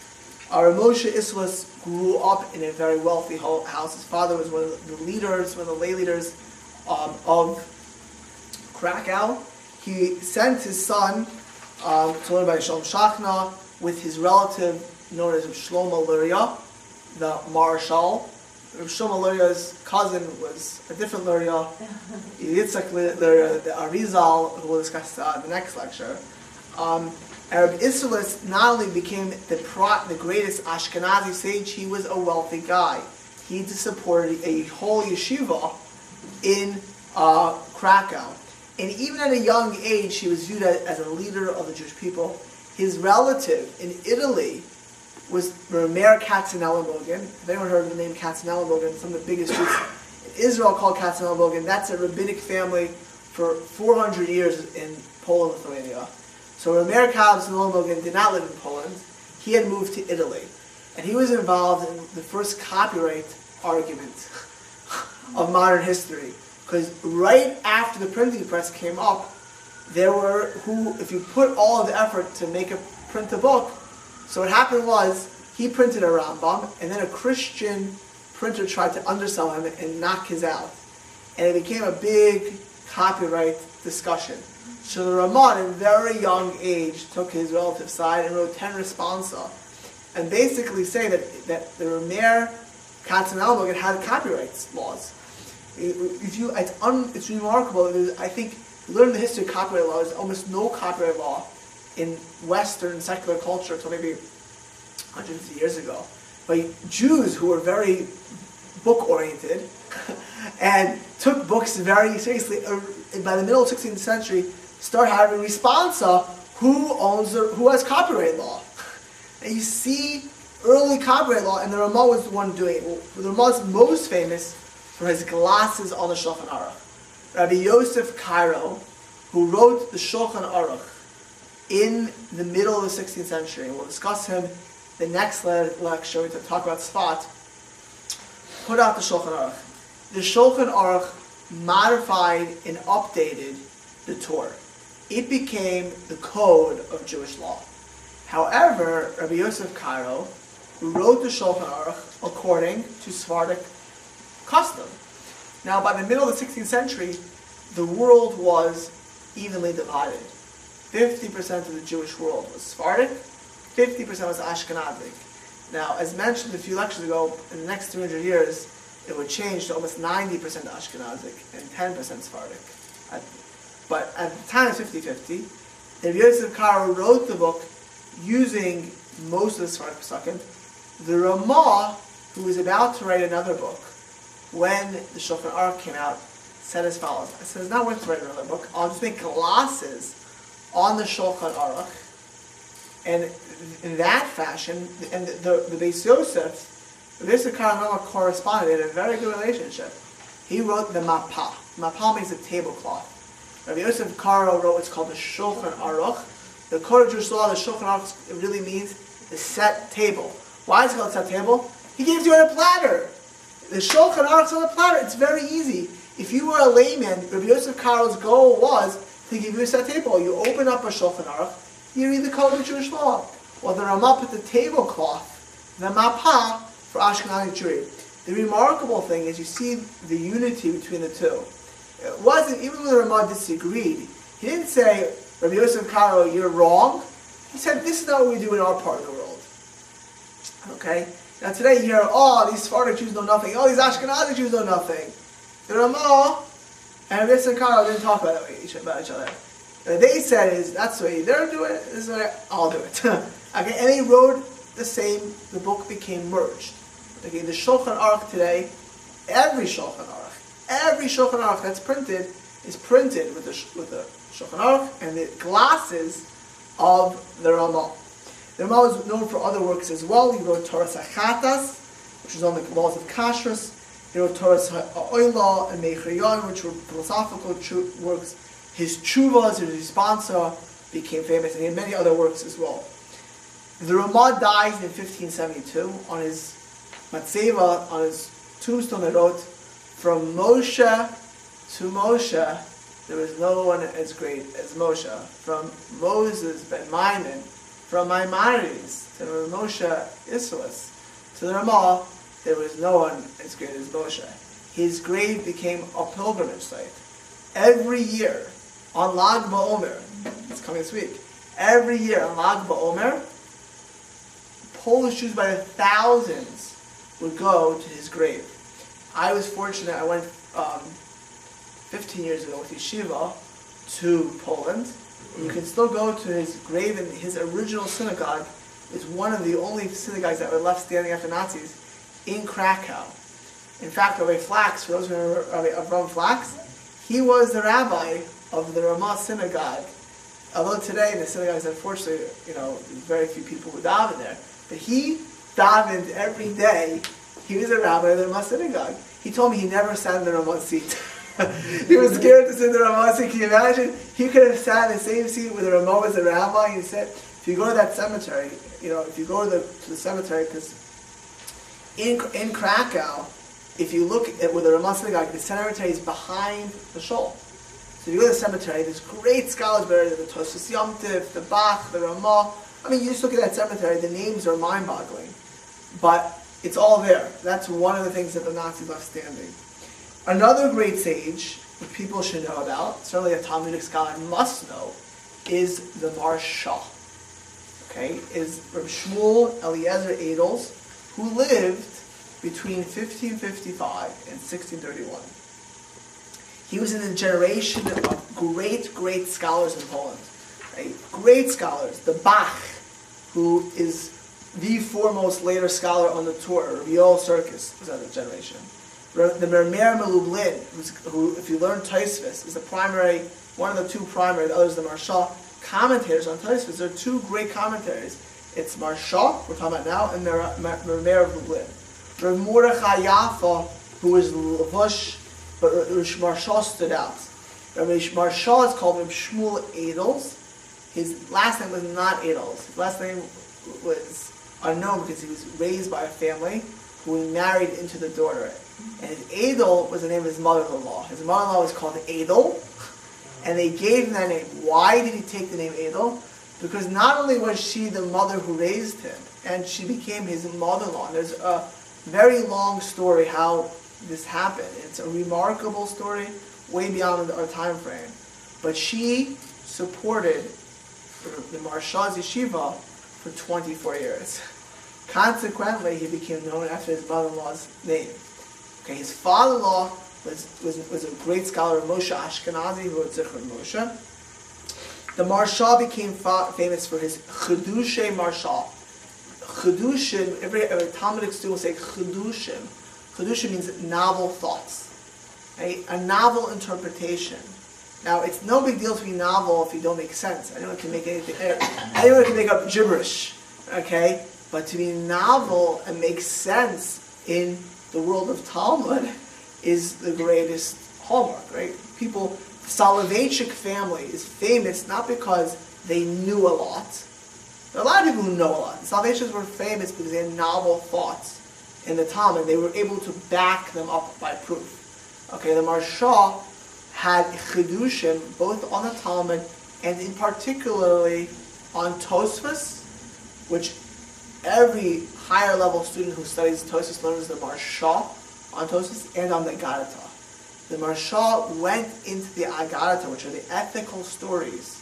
Rav Moshe Isserles grew up in a very wealthy house. His father was one of the leaders, one of the lay leaders of Krakow. He sent his son to learn by Shalom Shachna with his relative known as Shlomo Luria, the Marshal. Shlomo Luria's cousin was a different Luria, Yitzhak Luria, the Arizal, who we'll discuss the next lecture. Rabbi Isserles not only became the greatest Ashkenazi sage, he was a wealthy guy. He supported a whole yeshiva in Krakow. And even at a young age, he was viewed as a leader of the Jewish people. His relative in Italy was Meir Katzenellenbogen. If anyone heard of the name Katzenellenbogen, some of the biggest Jews in Israel called Katzenellenbogen. That's a rabbinic family for 400 years in Poland, Lithuania. So Meir Katzenellenbogen did not live in Poland. He had moved to Italy. And he was involved in the first copyright argument of modern history. Because right after the printing press came up, there were if you put all of the effort to print a book, so what happened was, he printed a Rambam, and then a Christian printer tried to undersell him and knock his out. And it became a big copyright discussion. So the Ramah, at a very young age, took his relative's side and wrote 10 responsa. And basically say that the Rameir Katzenelmog, it had copyright laws. It's remarkable. I think, learning the history of copyright law, there's almost no copyright law in Western secular culture until maybe 150 years ago. But Jews who were very book-oriented and took books very seriously, by the middle of the 16th century, started having responsa who has copyright law. And you see early copyright law, and the Ramah was the one doing it. The Ramah is most famous for his glasses on the Shulchan Aruch. Rabbi Yosef Cairo, who wrote the Shulchan Aruch in the middle of the 16th century, and we'll discuss him the next lecture to talk about Sfat, put out the Shulchan Aruch. The Shulchan Aruch modified and updated the Torah. It became the code of Jewish law. However, Rabbi Yosef Cairo wrote the Shulchan Aruch according to Sephardic custom. Now, by the middle of the 16th century, the world was evenly divided. 50% of the Jewish world was Sephardic, 50% was Ashkenazic. Now, as mentioned a few lectures ago, in the next 300 years, it would change to almost 90% Ashkenazic and 10% Sephardic. But at the time, it's 50-50. Rabbi Yosef Cairo wrote the book using most of the Sephardic Pesukim. The Ramah, who was about to write another book, when the Shulchan Aruch came out, said as follows. I said, it's not worth to write another book. I'll just make glosses on the Shulchan Aruch. And in that fashion, and the Beis Yosef, the Beis Yosef Cairo and Ramah corresponded. They had a very good relationship. He wrote the Mapah. Mapah means a tablecloth. Rabbi Yosef Cairo wrote what's called the Shulchan Aruch. The Code of Jewish Law, the Shulchan Aruch, it really means the set table. Why is it called set table? He gives you on a platter. The Shulchan Aruch's on a platter. It's very easy. If you were a layman, Rabbi Yosef Cairo's goal was to give you a set table. You open up a Shulchan Aruch, you read the Code of Jewish Law. Well, the Ramah put the tablecloth, the Mapah, for Ashkenazi Jewry. The remarkable thing is you see the unity between the two. It wasn't, even when the Ramah disagreed, he didn't say, Rabbi Yosef Cairo, you're wrong. He said, this is not what we do in our part of the world. Okay? Now today you hear, these Sephardic Jews know nothing. These Ashkenazi Jews know nothing. The Ramah and Rabbi Yosef Cairo didn't talk about each other. What they said is, that's the way they're doing it, this is the way I'll do it. Okay? And he wrote the same, the book became merged. Okay? The Shulchan Aruch today, every Shulchan Aruch that's printed is printed with the Shulchan Aruch and the glasses of the Ramah. The Ramah was known for other works as well. He wrote Torah Sachatas, which was on the laws of Kashrus. He wrote Torah Oila and Meichayon, which were philosophical works. His Tshuvas, his responsa, became famous, and he had many other works as well. The Ramah dies in 1572. On his Matzeva, on his tombstone, he wrote, from Moshe to Moshe, there was no one as great as Moshe. From Moses ben Maimon, from Maimonides to Moshe Isserles, to the Ramah, there was no one as great as Moshe. His grave became a pilgrimage site. Every year, on Lag BaOmer, it's coming this week, every year on Lag BaOmer, Polish Jews by the thousands would go to his grave. I was fortunate, I went 15 years ago with Yeshiva to Poland. And you can still go to his grave, and his original synagogue is one of the only synagogues that were left standing after Nazis in Krakow. In fact, Rabbi Flax, for those who remember Rabbi Flax, he was the rabbi of the Ramah synagogue. Although today in the synagogues, unfortunately, very few people would daven there. But he davened every day. He was a rabbi of the Ramah synagogue. He told me he never sat in the Ramah seat. He was scared to sit in the Ramah seat. Can you imagine? He could have sat in the same seat where the Ramah was the rabbi. He said, if you go to that cemetery, if you go to the cemetery, because in Krakow, if you look at where the Ramah synagogue, the cemetery is behind the shul. So if you go to the cemetery, there's great scholars buried there, the Tosfos Yom Tov, the Bach, the Ramah. I mean, you just look at that cemetery, the names are mind-boggling. But it's all there. That's one of the things that the Nazis left standing. Another great sage, which people should know about, certainly a Talmudic scholar must know, is the Marsha. Okay, is Reb Shmuel Eliezer Adels, who lived between 1555 and 1631. He was in a generation of great scholars in Poland. Right? Great scholars. The Bach, who is the foremost later scholar on the tour, Raviol Circus, was out of the generation. The Menachem Lublin, who, if you learn Tosfos, is one of the two primary, the others the Marsha, commentators on Tosfos. There are two great commentaries. It's Marsha, we're talking about now, and Menachem Lublin. Rav Mordechai Yaffa, who was Levush, but Rav Marsha stood out. Rav Marsha is called Rav Shmuel Adels. His last name was not Adels. His last name was unknown because he was raised by a family who he married into the daughter. And his Adel was the name of his mother-in-law. His mother-in-law was called Adel, and they gave him that name. Why did he take the name Adel? Because not only was she the mother who raised him, and she became his mother-in-law. And there's a very long story how this happened. It's a remarkable story, way beyond our time frame. But she supported the Marsha's yeshiva for 24 years. Consequently, he became known after his mother-in-law's name. Okay, his father-in-law was a great scholar of Moshe Ashkenazi who wrote Zichron Moshe. The Marsha became famous for his Chedushay Marsha. Chedushim, every Talmudic student will say Chedushim. Chedushim means novel thoughts, right? A novel interpretation. Now, it's no big deal to be novel if you don't make sense. Anyone can make anything. Anyone can make up gibberish, okay? But to be novel and make sense in the world of Talmud is the greatest hallmark, right? The Soloveitchik family is famous not because they knew a lot. There are a lot of people who know a lot. The Soloveitchiks were famous because they had novel thoughts in the Talmud. They were able to back them up by proof. Okay, the Marsha had chidushim both on the Talmud and in particularly on Tosfos, which every higher level student who studies Tosfos learns the Marsha on Tosfos and on the Agadata. The Marsha went into the Agadata, which are the ethical stories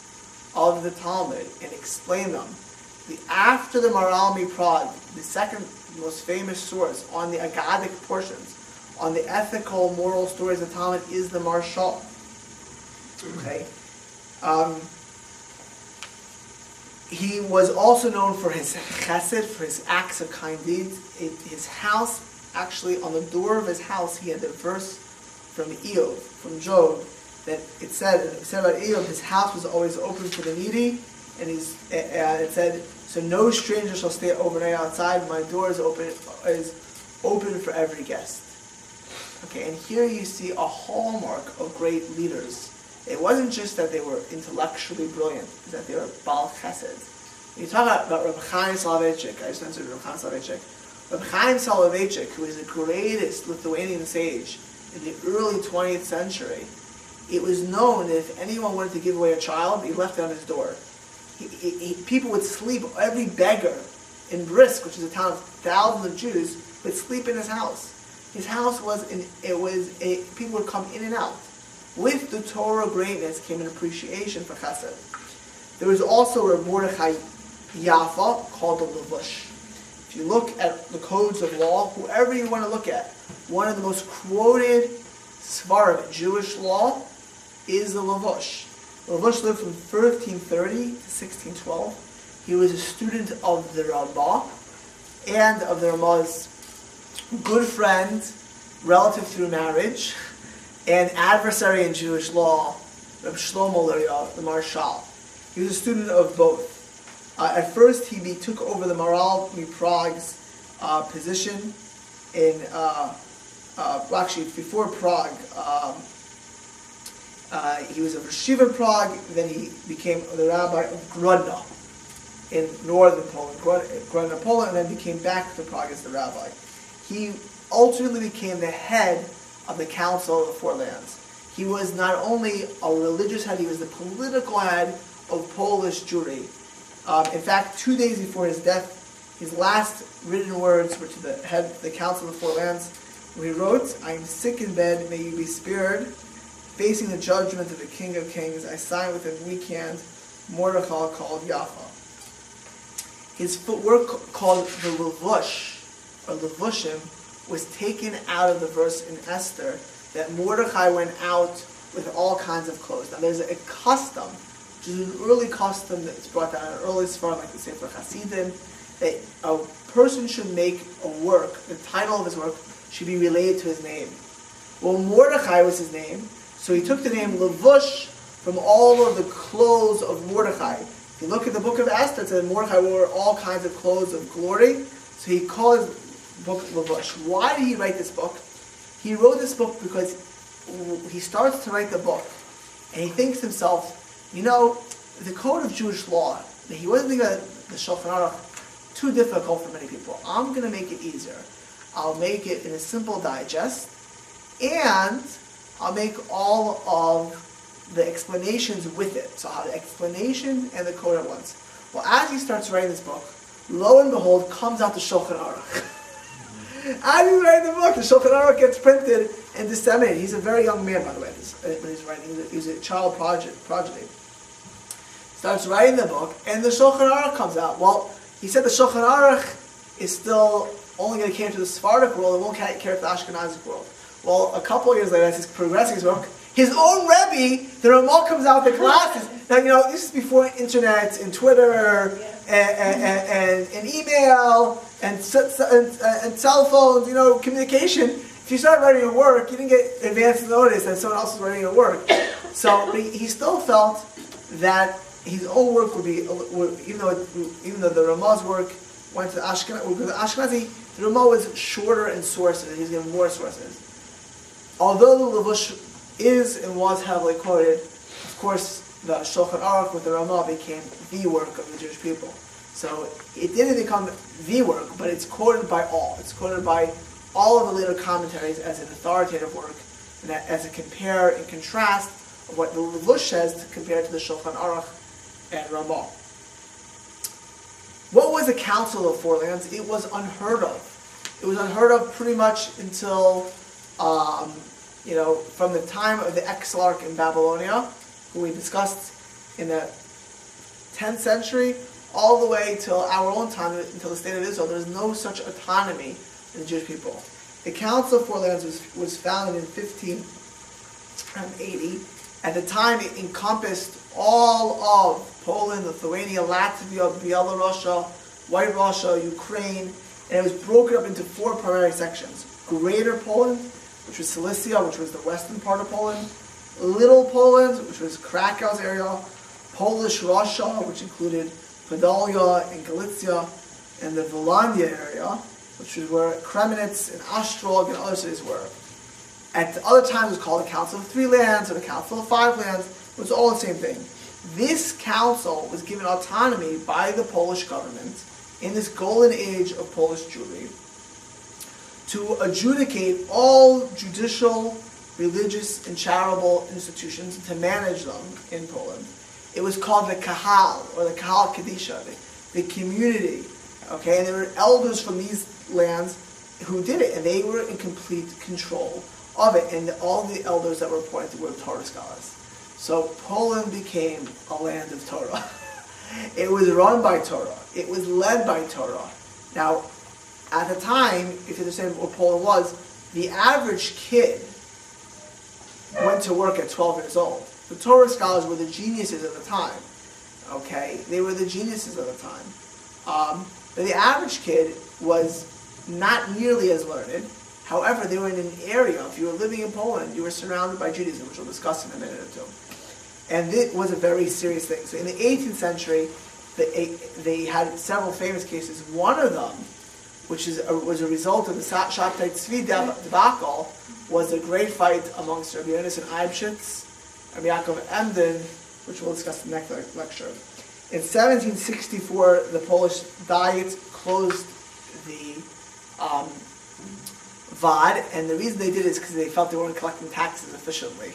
of the Talmud, and explained them. After the Maral Miprad, the second most famous source on the Agadic portions, on the ethical, moral stories of the Talmud, is the Marsha. Okay. He was also known for his chesed, for his acts of kind deeds. His house, actually, on the door of his house, he had the verse from Eov, from Job, that it said about Eov, his house was always open for the needy, and it said, so no stranger shall stay overnight outside. My door is open for every guest. Okay, and here you see a hallmark of great leaders. It wasn't just that they were intellectually brilliant, it's that they were Baal Chesed. When you talk about Reb Chaim Soloveitchik, I just mentioned Reb Chaim Soloveitchik. Reb Chaim Soloveitchik, who is the greatest Lithuanian sage in the early 20th century, it was known that if anyone wanted to give away a child, he left it on his door. People would sleep, every beggar in Brisk, which is a town of thousands of Jews, would sleep in his house. His house people would come in and out. With the Torah greatness came an appreciation for Chesed. There was also a Mordechai Yaffa called the Levush. If you look at the codes of law, whoever you want to look at, one of the most quoted Svarim Jewish law is the Levush. Levush lived from 1330 to 1612. He was a student of the Ramah and of the Ramah's good friend, relative through marriage, and adversary in Jewish law, Reb Shlomo Luria, the Marshal. He was a student of both. At first, he took over the Maral Miprag's position in, actually before Prague, he was a Yeshiva in Prague, then he became the rabbi of Grodno in northern Poland, Grodno, Poland, and then he came back to Prague as the rabbi. He ultimately became the head of the Council of the Four Lands. He was not only a religious head, he was the political head of Polish Jewry. In fact, 2 days before his death, his last written words were to the head of the Council of the Four Lands, where he wrote, "I am sick in bed, may you be spared. Facing the judgment of the King of Kings, I sign with a weak hand, Mordechai called Yaffa." His work called the Levush, or Levushim, was taken out of the verse in Esther that Mordechai went out with all kinds of clothes. Now there's a custom, which is an early custom that's brought down in an early Sfarim, like the Sefer Hasidim, that a person should make a work, the title of his work should be related to his name. Well, Mordechai was his name, so he took the name Levush from all of the clothes of Mordechai. If you look at the book of Esther, it says Mordechai wore all kinds of clothes of glory, so he called his book Levush. Why did he write this book? He wrote this book because he starts to write the book, and he thinks to himself, the code of Jewish law, he wasn't thinking of the Shulchan Aruch, too difficult for many people. I'm going to make it easier. I'll make it in a simple digest, and I'll make all of the explanations with it. So I'll have the explanation and the code at once. Well, as he starts writing this book, lo and behold, comes out the Shulchan Aruch. As he's writing the book, the Shulchan Aruch gets printed and disseminated. He's a very young man, by the way, when he's writing. He's a child prodigy. Starts writing the book, and the Shulchan Aruch comes out. Well, he said the Shulchan Aruch is still only going to cater to the Sephardic world, it won't cater to the Ashkenazic world. Well, a couple of years later, as he's progressing his work, his own Rebbe, the Ramah, comes out with the glasses. Now, this is before internet and Twitter and email and cell phones, communication. If you start writing your work, you didn't get advance notice that someone else is writing your work. So he still felt that his own work would be, even though the Ramah's work went to Ashkenazi, the Ramah was shorter in sources. He's given more sources. Although the Levush is and was heavily quoted, of course, the Shulchan Aruch with the Ramah became the work of the Jewish people. So it didn't become the work, but it's quoted by all. It's quoted by all of the later commentaries as an authoritative work, and as a compare and contrast of what the Levush says to compare to the Shulchan Aruch and Ramah. What was the Council of Four Lands? It was unheard of. It was unheard of pretty much until, from the time of the Exarch in Babylonia, who we discussed in the 10th century, all the way till our own time, until the State of Israel. There was no such autonomy in the Jewish people. The Council of Four Lands was founded in 1580. At the time, it encompassed all of Poland, Lithuania, Latvia, Belarus, White Russia, Ukraine, and it was broken up into four primary sections. Greater Poland, which was Silesia, which was the western part of Poland. Little Poland, which was Krakow's area. Polish Russia, which included Podolia and Galicia, and the Volhynia area, which is where Kremenetz and Ostrog and other cities were. At other times it was called the Council of Three Lands or the Council of Five Lands. It was all the same thing. This council was given autonomy by the Polish government in this golden age of Polish Jewry to adjudicate all judicial, religious, and charitable institutions and to manage them in Poland. It was called the Kahal, or the Kahal Kadisha, the community. Okay, and there were elders from these lands who did it, and they were in complete control of it, and all the elders that were appointed were Torah scholars. So Poland became a land of Torah. It was run by Torah. It was led by Torah. Now, at the time, if you understand what Poland was, the average kid went to work at 12 years old. The Torah scholars were the geniuses of the time. Okay? They were the geniuses of the time. But the average kid was not nearly as learned. However, they were in an area, if you were living in Poland, you were surrounded by Judaism, which we'll discuss in a minute or two. And it was a very serious thing. So in the 18th century, they had several famous cases. One of them, which was a result of the Shabtai Tzvi debacle, was a great fight amongst Rabbi Yonasan Eibschitz, Rabbi Yaakov Emden, which we'll discuss in the next lecture. In 1764, the Polish Diet closed the VOD, and the reason they did it is because they felt they weren't collecting taxes efficiently.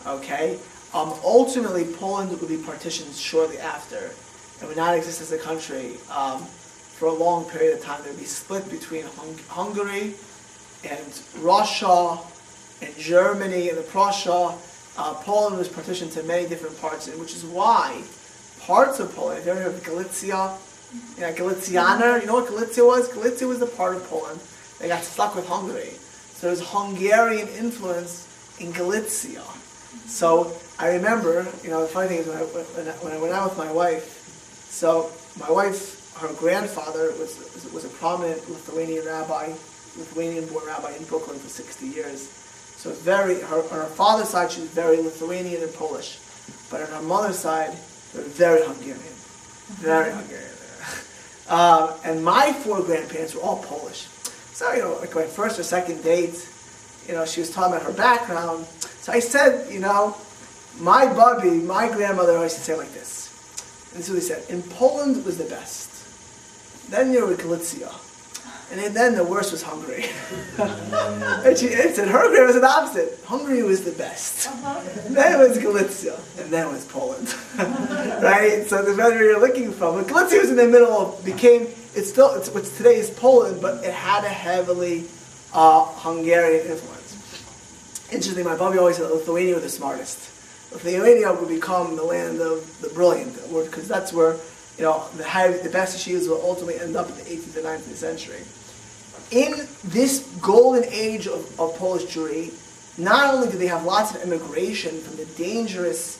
Okay? Ultimately, Poland would be partitioned shortly after, and would not exist as a country for a long period of time. They would be split between Hungary and Russia and Germany and Prussia. Poland was partitioned to many different parts, which is why parts of Poland, if you ever heard of Galicia, Galicianer, you know what Galicia was? Galicia was the part of Poland they got stuck with Hungary. So there was Hungarian influence in Galicia. So I remember, the funny thing is when I went out with my wife, so my wife, her grandfather was a prominent Lithuanian-born rabbi in Brooklyn for 60 years. So on her father's side, she was very Lithuanian and Polish. But on her mother's side, they were very Hungarian. Very Hungarian. And my 4 grandparents were all Polish. So, like my first or second date, she was talking about her background. So I said, my grandmother always used to say it like this. This is what he said. In Poland was the best. Then you were Galicia. And then the worst was Hungary. And she said her grandmother was the opposite. Hungary was the best. Then it was Galicia. And then it was Poland. Right? So the where you're looking from. But Galicia was in the middle it's what today is Poland, but it had a heavily Hungarian influence. Interesting, my Bobby always said Lithuania were the smartest. Lithuania would become the land of the brilliant, because that's where the best yeshivas will ultimately end up in the 18th and 19th century. In this golden age of Polish Jewry, not only did they have lots of immigration from the dangerous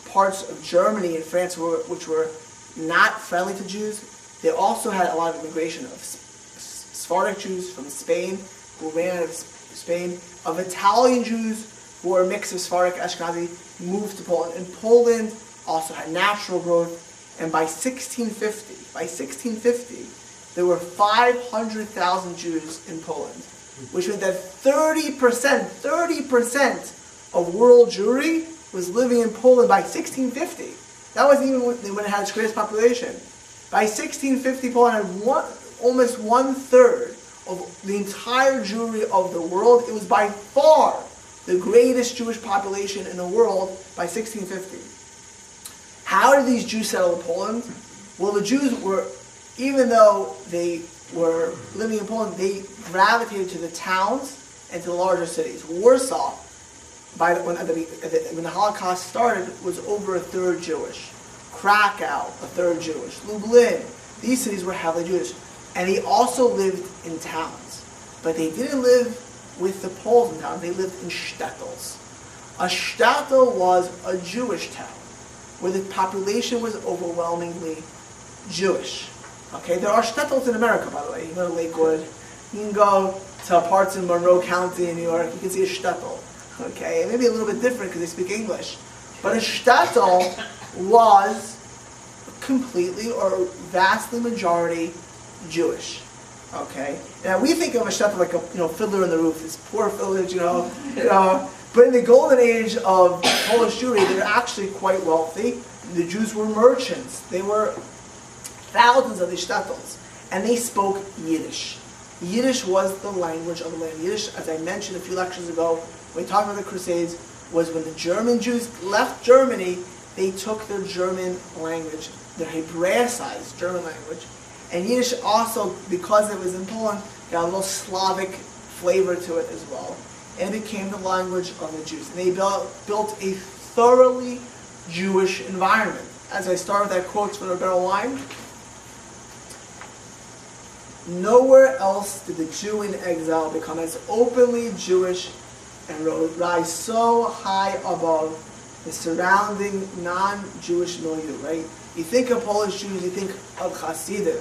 parts of Germany and France which were not friendly to Jews, they also had a lot of immigration of Sephardic Jews from Spain who ran out of Spain, of Italian Jews who were a mix of Sephardic Ashkenazi, moved to Poland. And Poland also had natural growth. And by 1650, there were 500,000 Jews in Poland, which meant that 30% of world Jewry was living in Poland by 1650. That wasn't even when it had its greatest population. By 1650, Poland had almost 1/3 of the entire Jewry of the world. It was by far the greatest Jewish population in the world by 1650. How did these Jews settle in Poland? Well, the Jews were, even though they were living in Poland, they gravitated to the towns and to the larger cities. Warsaw, when the Holocaust started, was over 1/3 Jewish. Krakow, 1/3 Jewish. Lublin, these cities were heavily Jewish. And they also lived in towns. But they didn't live with the Poles in towns, they lived in shtetls. A shtetl was a Jewish town, where the population was overwhelmingly Jewish. Okay, there are shtetls in America, by the way. You can go to Lakewood, you can go to parts in Monroe County in New York, you can see a shtetl. Okay, it may be a little bit different because they speak English. But a shtetl was completely or vastly majority Jewish. Okay, now we think of a shtetl like a fiddler in the roof, this poor village, But in the golden age of Polish Jewry, they were actually quite wealthy. The Jews were merchants. They were thousands of these shtetls, and they spoke Yiddish. Yiddish was the language of the land. Yiddish, as I mentioned a few lectures ago, when we talked about the Crusades, was when the German Jews left Germany, they took their German language, their Hebraicized German language, and Yiddish also, because it was in Poland, got a little Slavic flavor to it as well. And it became the language of the Jews. And they built a thoroughly Jewish environment. As I start with that quote from Rabbi Levine, nowhere else did the Jew in exile become as openly Jewish and rise so high above the surrounding non-Jewish milieu, right? You think of Polish Jews, you think of Hasidim.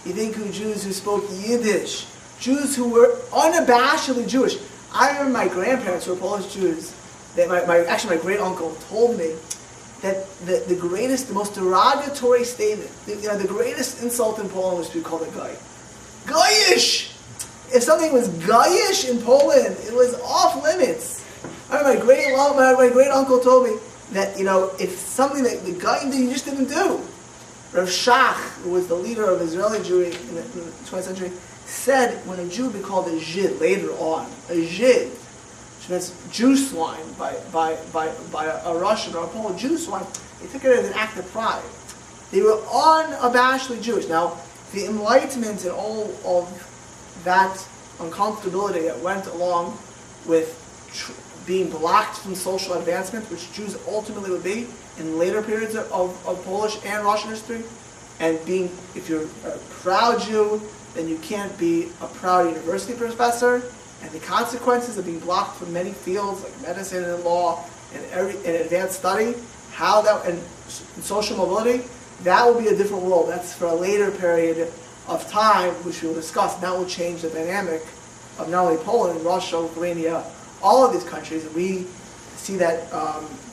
You think of Jews who spoke Yiddish. Jews who were unabashedly Jewish. I remember my grandparents who were Polish Jews. Actually, my great uncle told me that the most derogatory statement, the greatest insult in Poland was to be called a guy. Goyish! If something was goyish in Poland, it was off limits. I remember my great uncle told me that if something that the guy did, you just didn't do. Rav Shach, who was the leader of Israeli Jewry in the 20th century, said when a Jew would be called a Žid later on, a Žid, which means Jew swine by a Russian or a Polish Jew swine, they took it as an act of pride. They were unabashedly Jewish. Now, the Enlightenment and all of that uncomfortability that went along with being blocked from social advancement, which Jews ultimately would be in later periods of Polish and Russian history, And if you're a proud Jew, then you can't be a proud university professor. And the consequences of being blocked from many fields like medicine and law and advanced study, and social mobility, that will be a different world. That's for a later period of time, which we'll discuss. And that will change the dynamic of not only Poland, Russia, Lithuania, all of these countries. And we see that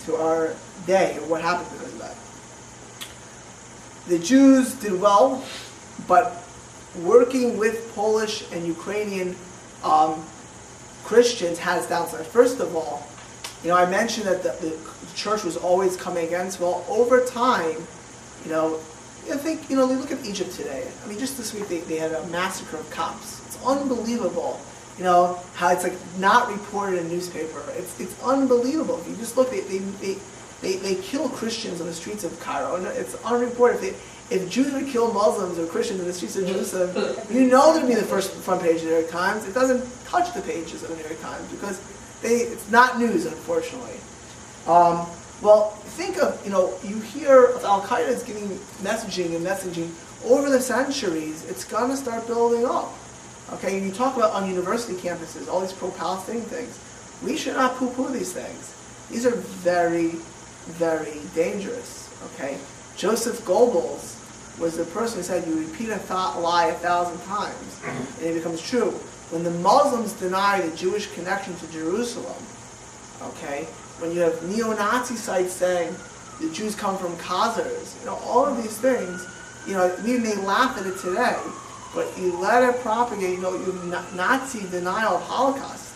to our day, what happened because of that. The Jews did well, but working with Polish and Ukrainian Christians had its downside. First of all, I mentioned that the church was always coming against. Well, over time, they look at Egypt today. I mean, just this week they had a massacre of Copts. It's unbelievable. How it's like not reported in a newspaper. It's unbelievable. If you just look, they kill Christians on the streets of Cairo, and it's unreported. If Jews would kill Muslims or Christians in the streets of Jerusalem, there'd be the front page of the New York Times. It doesn't touch the pages of the New York Times because it's not news, unfortunately. Well, think of, you hear Al-Qaeda is giving messaging over the centuries. It's going to start building up. Okay, and you talk about on university campuses, all these pro-Palestinian things. We should not poo-poo these things. These are very, very dangerous. Okay, Joseph Goebbels was the person who said you repeat a lie 1,000 times and it becomes true. When the Muslims deny the Jewish connection to Jerusalem, okay, when you have neo-Nazi sites saying the Jews come from Khazars, all of these things, we may laugh at it today, but you let it propagate, you have Nazi denial of Holocaust.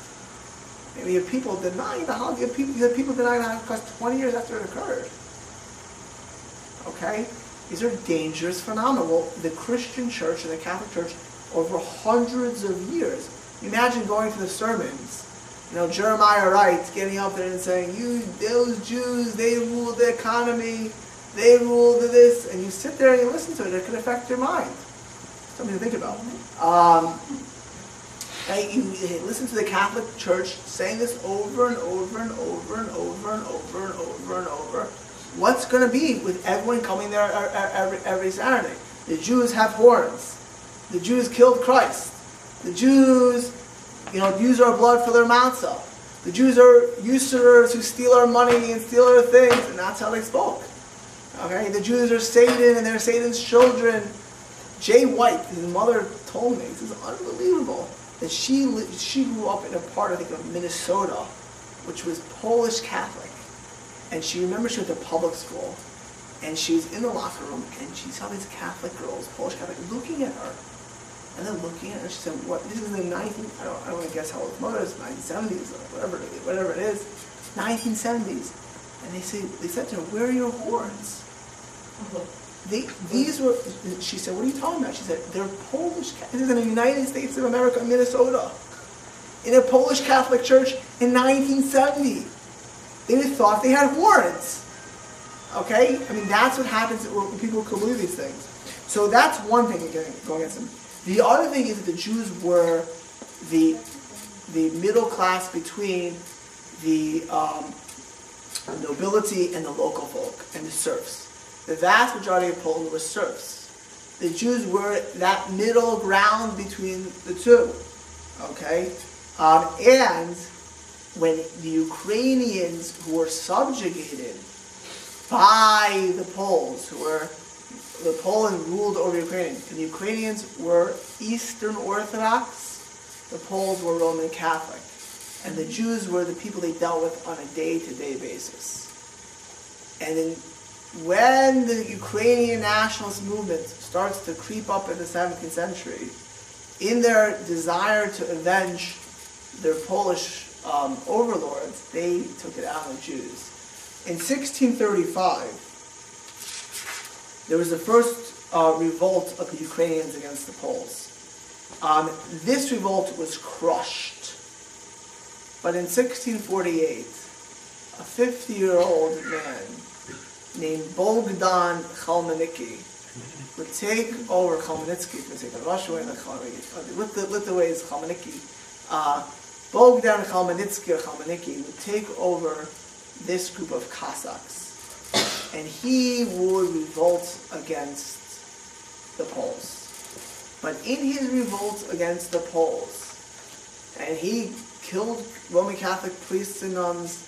And you have people denying the Holocaust, you have people denying the Holocaust 20 years after it occurred. Okay? These are dangerous phenomena. Well, the Christian church and the Catholic Church, over hundreds of years, imagine going to the sermons. Jeremiah writes, getting up there and saying, those Jews, they rule the economy, they rule this, and you sit there and you listen to it. It can affect your mind. Something to think about. You listen to the Catholic Church saying this over and over and over and over and over and over and over. What's going to be with everyone coming there every Saturday? The Jews have horns. The Jews killed Christ. The Jews, use our blood for their matzah. The Jews are usurers who steal our money and steal our things, and that's how they spoke. Okay, the Jews are Satan, and they're Satan's children. Jay White, his mother told me, this is unbelievable, that she grew up in a part, I think, of Minnesota, which was Polish Catholic. And she remembers she went to public school, and she was in the locker room, and she saw these Catholic girls, Polish Catholic, looking at her. And then looking at her, she said, "What? This is the I don't want to guess how old his mother is, 1970s, or whatever it is, 1970s." And they said to her, "Where are your horns?" These were. She said, "What are you talking about?" She said, "They're Polish. This is in the United States of America, Minnesota, in a Polish Catholic church in 1970. They thought they had horns." Okay, I mean that's what happens when people can believe these things. So that's one thing going against them. The other thing is that the Jews were the middle class between the nobility and the local folk and the serfs. The vast majority of Poland were serfs. The Jews were that middle ground between the two. Okay, and when the Ukrainians who were subjugated by the Poles, the Poland ruled over Ukraine, and the Ukrainians were Eastern Orthodox, the Poles were Roman Catholic, and the Jews were the people they dealt with on a day-to-day basis. And then when the Ukrainian nationalist movement starts to creep up in the 17th century, in their desire to avenge their Polish overlords, they took it out on the Jews. In 1635, there was the first revolt of the Ukrainians against the Poles. This revolt was crushed. But in 1648, a 50-year-old man named Bogdan Khmelnytsky would take over Khmelnytsky, if you say the Russian way, with the way it's Khmelnytsky. Bogdan Khmelnytsky would take over this group of Cossacks. And he would revolt against the Poles. But in his revolt against the Poles, and he killed Roman Catholic priests and nuns,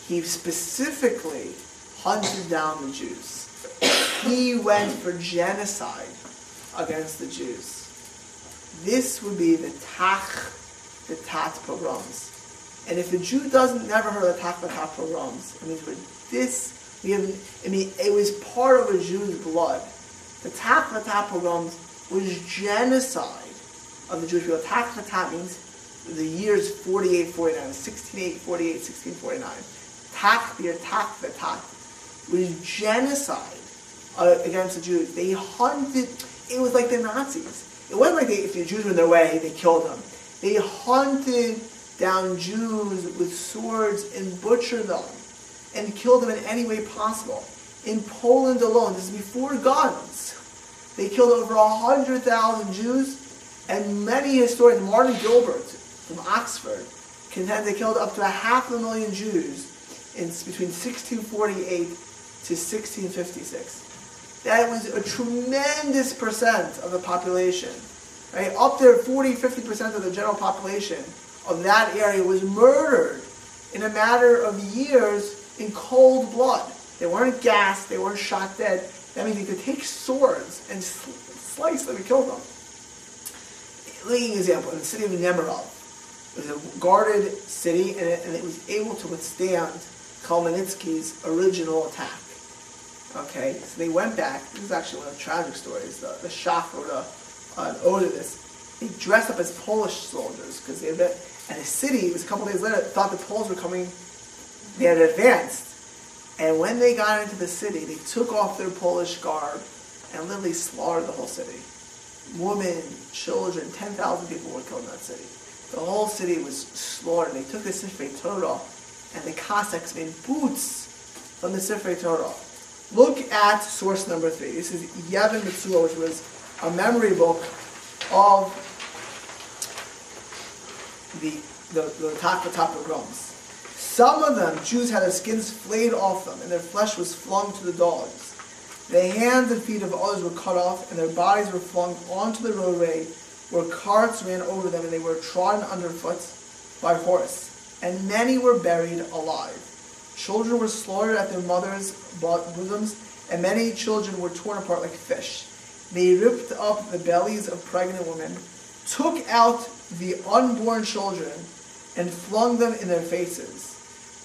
he specifically hunted down the Jews. He went for genocide against the Jews. This would be the Tat pogroms. And if a Jew never heard of the Tat pogroms, it means it was part of a Jew's blood. The Tat pogroms was genocide of the Jewish people. Tat means the years 48, 49, 1648, 1649. Tat was genocide against the Jews. They hunted, it was like the Nazis. It wasn't like if the Jews were in their way, they killed them. They hunted down Jews with swords and butchered them and killed them in any way possible. In Poland alone, this is before guns, they killed over 100,000 Jews, and many historians, Martin Gilbert from Oxford, contend they killed up to 500,000 Jews between 1648 to 1656. That was a tremendous percent of the population. Right? Up there, 40-50% of the general population of that area was murdered in a matter of years in cold blood. They weren't gassed, they weren't shot dead. That means they could take swords and slice them and kill them. Let me give you an example. In the city of Nemirov, it was a guarded city, and it was able to withstand Khmelnytsky's original attack. Okay, so they went back. This is actually one of the tragic stories. The Shach wrote an ode to this. They dressed up as Polish soldiers because they had been, and the city, it was a couple days later, thought the Poles were coming. They had advanced, and when they got into the city, they took off their Polish garb and literally slaughtered the whole city. Women, children, 10,000 people were killed in that city. The whole city was slaughtered. They took the Sifrei Torah, and the Cossacks made boots from the Sifrei Torah. Look at source number 3. This is Yevon Mitzvah, which was a memory book of the pogroms. Some of them, Jews had their skins flayed off them, and their flesh was flung to the dogs. The hands and feet of others were cut off, and their bodies were flung onto the roadway, where carts ran over them, and they were trodden underfoot by horse. And many were buried alive. Children were slaughtered at their mothers' bosoms, and many children were torn apart like fish. They ripped up the bellies of pregnant women, took out the unborn children, and flung them in their faces.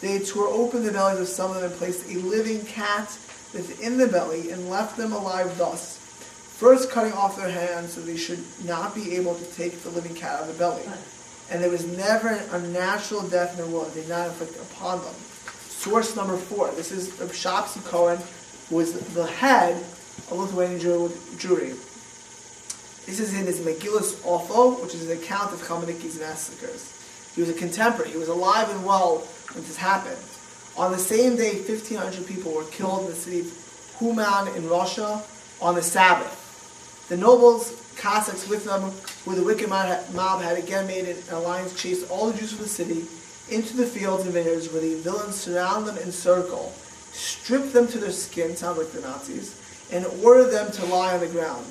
They tore open the bellies of some of them and placed a living cat within the belly and left them alive thus, first cutting off their hands so they should not be able to take the living cat out of the belly. And there was never a natural death in their world. They did not inflict upon them. Source number 4. This is Shapsi Cohen, who was the head of Lithuanian Jewry. This is in his Megillus Otho, which is an account of Khmelnytsky's massacres. He was a contemporary. He was alive and well when this happened. On the same day, 1,500 people were killed in the city of Human in Russia on the Sabbath. The nobles, Cossacks with them, who the wicked mob had again made an alliance, chased all the Jews from the city into the fields and vineyards, where the villains surround them in circle, stripped them to their skin, sounds like the Nazis, and ordered them to lie on the ground.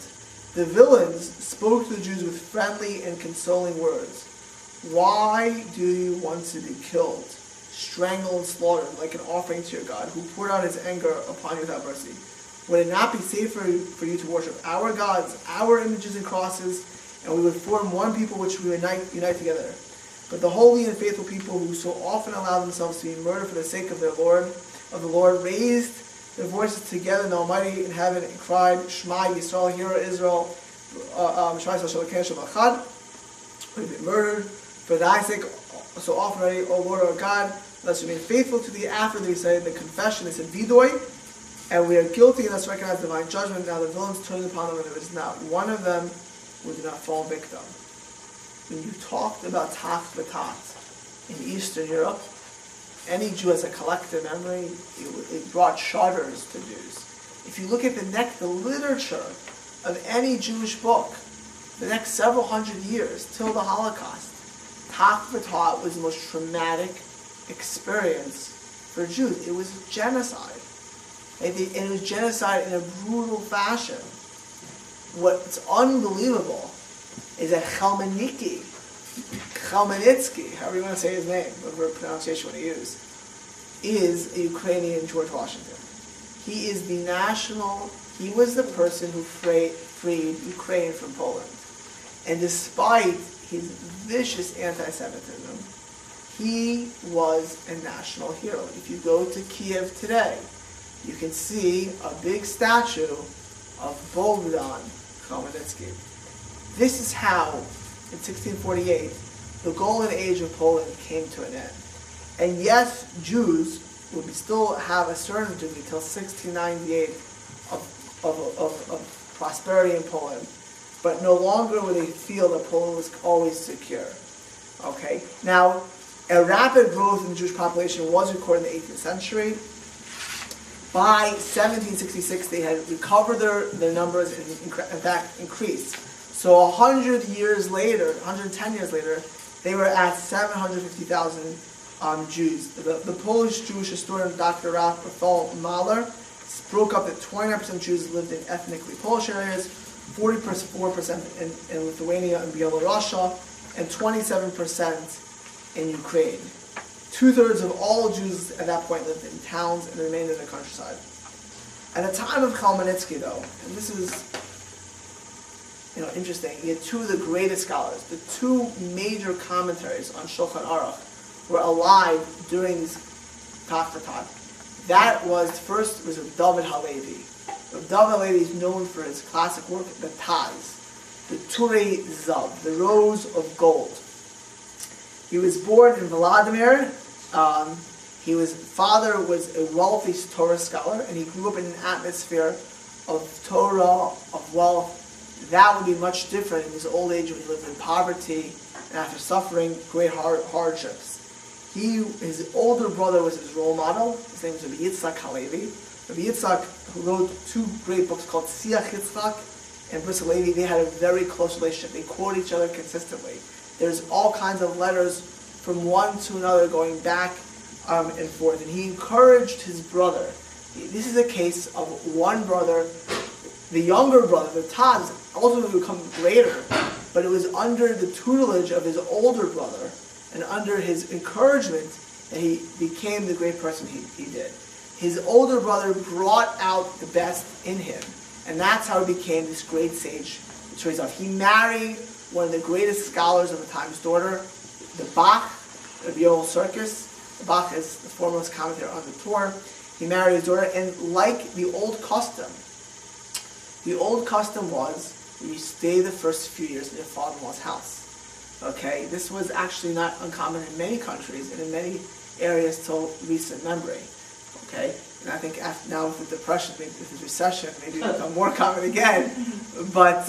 The villains spoke to the Jews with friendly and consoling words. Why do you want to be killed, strangled and slaughtered like an offering to your God, who poured out his anger upon you without mercy? Would it not be safer for you to worship our gods, our images and crosses, and we would form one people which we would unite together? But the holy and faithful people who so often allow themselves to be murdered for the sake of the Lord, raised their voices together in the Almighty in heaven and cried, Shema Yisrael, hear Israel, Shema Yisrael Shalom Echad. We've been murdered for thy sake so often already, O Lord our God. Let's remain faithful to thee. After they said the confession, they said Vidoy, and we are guilty and thus recognize divine judgment. Now the villains turned upon them, and there was not one of them who did not fall victim. When you talked about Tat B'Tat in Eastern Europe, any Jew has a collective memory. It brought shudders to Jews. If you look at the literature of any Jewish book, the next several hundred years till the Holocaust, Tat B'Tat was the most traumatic experience for Jews. It was genocide. And it was genocide in a brutal fashion. what's unbelievable is that Chmelnytsky, however you want to say his name, whatever pronunciation you want to use, is a Ukrainian George Washington. He is he was the person who freed Ukraine from Poland. And despite his vicious anti-Semitism, he was a national hero. If you go to Kiev today, you can see a big statue of Bogdan Khmelnytsky. This is how, in 1648, the golden age of Poland came to an end. And yes, Jews would still have a certain degree till 1698 of prosperity in Poland, but no longer would they feel that Poland was always secure. Okay? Now, a rapid growth in the Jewish population was recorded in the 18th century. By 1766, they had recovered their numbers and, in fact, increased. So 110 years later, they were at 750,000 Jews. The Polish Jewish historian Dr. Raphael Mahler broke up that 29% of Jews lived in ethnically Polish areas, 44% in Lithuania and Belarus, and 27% in Ukraine. 2/3 of all Jews at that point lived in towns and remained in the countryside. At the time of Khmelnytsky, though, and this is interesting, he had two of the greatest scholars. The two major commentaries on Shulchan Aruch were alive during this Tachtatat. That was David Halevi. David Halevi is known for his classic work, the Taz, the Turei Zav, the Rose of Gold. He was born in Vladimir. His father was a wealthy Torah scholar, and he grew up in an atmosphere of Torah, of wealth. That would be much different in his old age when he lived in poverty and after suffering great hardships. His older brother was his role model. His name was Rabbi Yitzhak Halevi. Rabbi Yitzhak, who wrote two great books called Siach Yitzchak and Bris Halevi, they had a very close relationship. They quote each other consistently. There's all kinds of letters from one to another going back and forth. And he encouraged his brother. This is a case of one brother, the younger brother, the Taz, ultimately would become greater, but it was under the tutelage of his older brother and under his encouragement that he became the great person he did. His older brother brought out the best in him, and that's how he became this great sage. He married one of the greatest scholars of the time's daughter, the Bach, the Yoel Circus. The Bach is the foremost commentator on the Torah. He married his daughter, and like the old custom was you stay the first few years in your father-in-law's house. Okay, this was actually not uncommon in many countries and in many areas till recent memory. Okay, and I think now with the depression, maybe with the recession, maybe it'll become more common again. But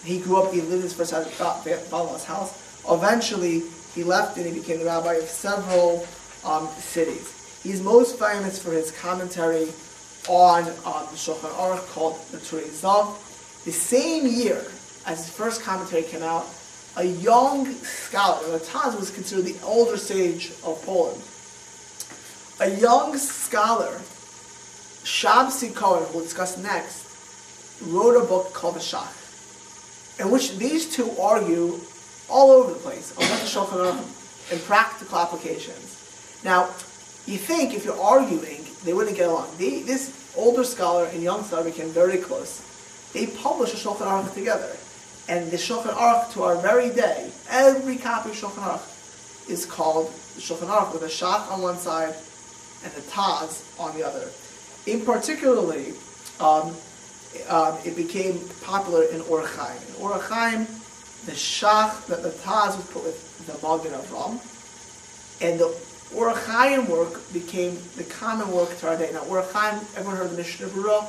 he lived in his first father-in-law's house. Eventually, he left and he became the rabbi of several cities. He's most famous for his commentary on the Shulchan Aruch called the Turei Zav. The same year as his first commentary came out, a young scholar, the Taz was considered the older sage of Poland. A young scholar, Shabsi Cohen, who we'll discuss next, wrote a book called the Shach, in which these two argue all over the place on what the Shulchan Aruch and practical applications. Now, you think if you're arguing, they wouldn't get along. This older scholar and young scholar became very close. They published a Shulchan Aruch together. And the Shulchan Aruch, to our very day, every copy of Shulchan Aruch is called the Shulchan Aruch with a Shach on one side and the Taz on the other. In particularly, it became popular in Or Chaim. In Or Chaim, the Shach, the Taz was put with the Magen Avram, and the Or Chaim work became the common work to our day. Now, Or Chaim, everyone heard of the Mishnah Berurah,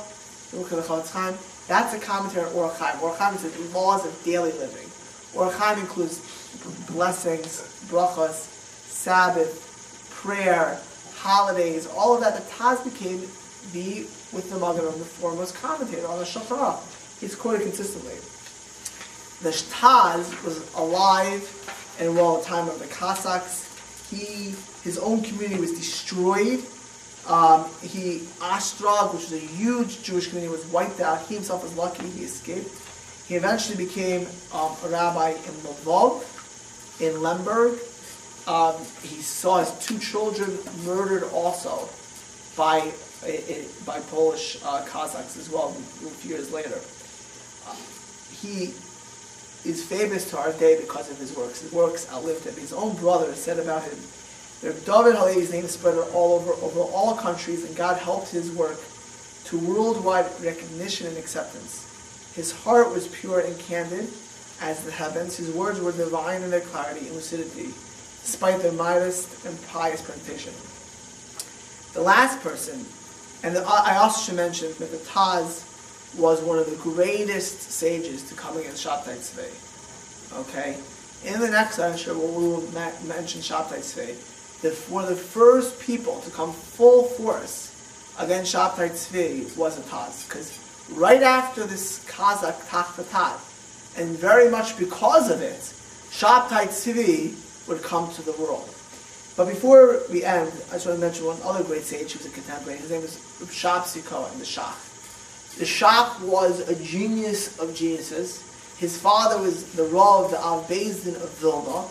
the work of the Chofetz Chaim? That's a commentary on Or Chaim. Or Chaim is the laws of daily living. Or Chaim includes blessings, brachos, Sabbath, prayer, holidays, all of that. The Taz became with the Magen Avram, the foremost commentator on the Shulchan Aruch. He's quoted consistently. The Taz was alive and well at the time of the Cossacks. His own community was destroyed. Ostrog, which was a huge Jewish community, was wiped out. He himself was lucky he escaped. He eventually became a rabbi in Lvov, in Lemberg. He saw his 2 children murdered also by Polish Cossacks as well a few years later. He is famous to our day because of his works. His works outlived him. His own brother said about him, David Halevi's name spread over all countries, and God helped his work to worldwide recognition and acceptance. His heart was pure and candid as the heavens. His words were divine in their clarity and lucidity, despite their modest and pious presentation. The last person, and I also should mention that the Taz was one of the greatest sages to come against Shabtai Tzvi. Okay? In the next lecture, we will mention Shabtai Tzvi. One of the first people to come full force against Shabtai Tzvi was a Taz. Because right after this Kazakh took the Taz, and very much because of it, Shabtai Tzvi would come to the world. But before we end, I just want to mention one other great sage who was a contemporary. His name was Shabtai Tzvi, the Shach. The Shach was a genius of geniuses. His father was the Rav, the Av Beis Din of Vilna,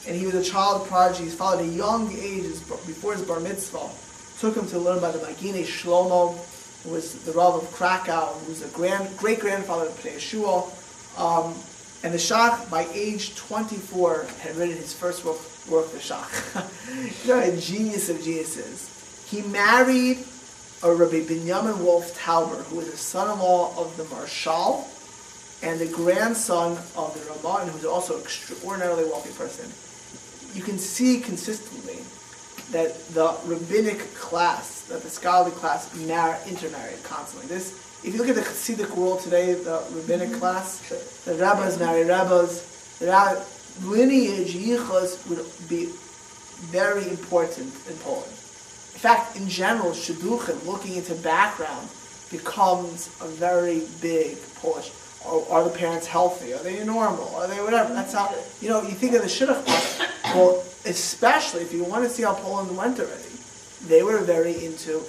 and he was a child prodigy. His father, at a young age, before his bar mitzvah, took him to learn by the Magine Shlomo, who was the Rav of Krakow, who was a great-grandfather of Pnei Yeshua. And the Shach, by age 24, had written his first work, the Shach. A genius of geniuses. He married a Rabbi Binyamin Wolf Tauber, who was a son-in-law of the Marshal and the grandson of the Ramah, and who was also an extraordinarily wealthy person. You can see consistently that the rabbinic class, that the scholarly class, intermarried constantly. If you look at the Hasidic world today, the rabbinic class, the rabbis marry rabbis, the lineage, yichus, would be very important in Poland. In fact, in general, shidduchim, looking into background, becomes a very big Polish. Are the parents healthy? Are they normal? Are they whatever? That's how, you think of the shidduch class. Well, especially if you want to see how Poland went already, they were very into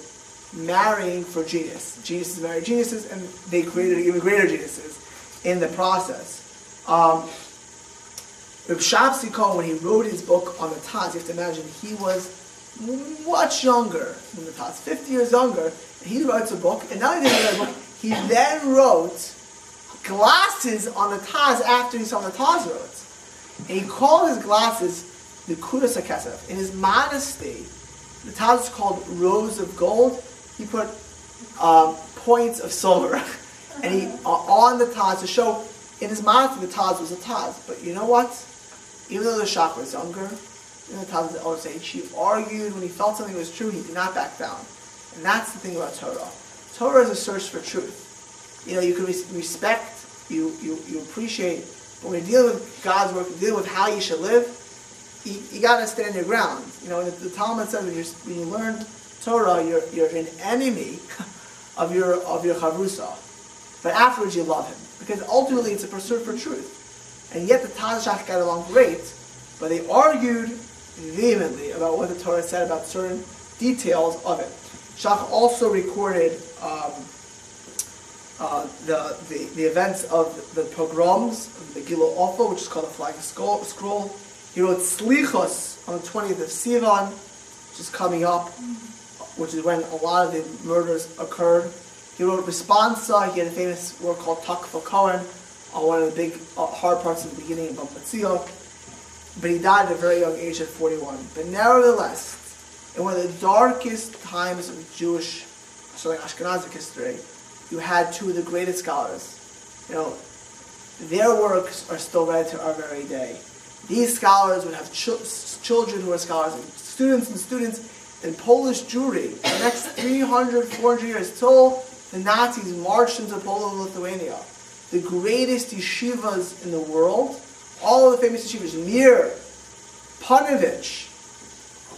marrying for genius. Geniuses married geniuses, and they created even greater geniuses in the process. Reb Shabtai Tzvi, when he wrote his book on the Taz, you have to imagine he was much younger than the Taz, 50 years younger, and he writes a book, and not only did he write a book, he then wrote glasses on the Taz after he saw the Taz wrote. And he called his glasses the Kudas HaKesef. In his modesty, the Taz is called rows of gold. He put points of silver and he on the Taz to show, in his modesty, the Taz was a Taz. But you know what? Even though the Shach was younger, the Taz was the older sage, he argued when he felt something was true, he did not back down. And that's the thing about Torah. Torah is a search for truth. You can respect, you appreciate, but when you're dealing with God's work, dealing with how you should live, you got to stand your ground. The Talmud says when you learn Torah, you're an enemy of your chavrusa, but afterwards you love him, because ultimately it's a pursuit for truth. And yet the Taz and Shach got along great, but they argued vehemently about what the Torah said about certain details of it. Shach also recorded the events of the pogroms, of the Gilo Ofa, which is called the Flying Scroll. He wrote Slichos on the 20th of Sivan, which is coming up, which is when a lot of the murders occurred. He wrote Responsa. He had a famous work called Takva Kohen on one of the big hard parts of the beginning of Bambatzio. But he died at a very young age at 41. But nevertheless, in one of the darkest times of Jewish, Ashkenazic history, you had two of the greatest scholars. Their works are still read to our very day. These scholars would have children who are scholars, and students in Polish Jewry for the next 300, 400 years, till the Nazis marched into Poland and Lithuania. The greatest yeshivas in the world, all of the famous yeshivas, Mir, Panovich,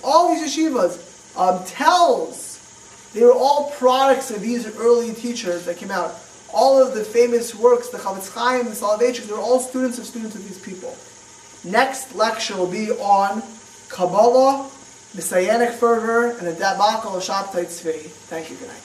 all these yeshivas, Telz, they were all products of these early teachers that came out. All of the famous works, the Chavetz Chaim, the Soloveitchik, they were all students of these people. Next lecture will be on Kabbalah, Messianic fervor, and the debacle of Shabtai Tzvi. Thank you. Good night.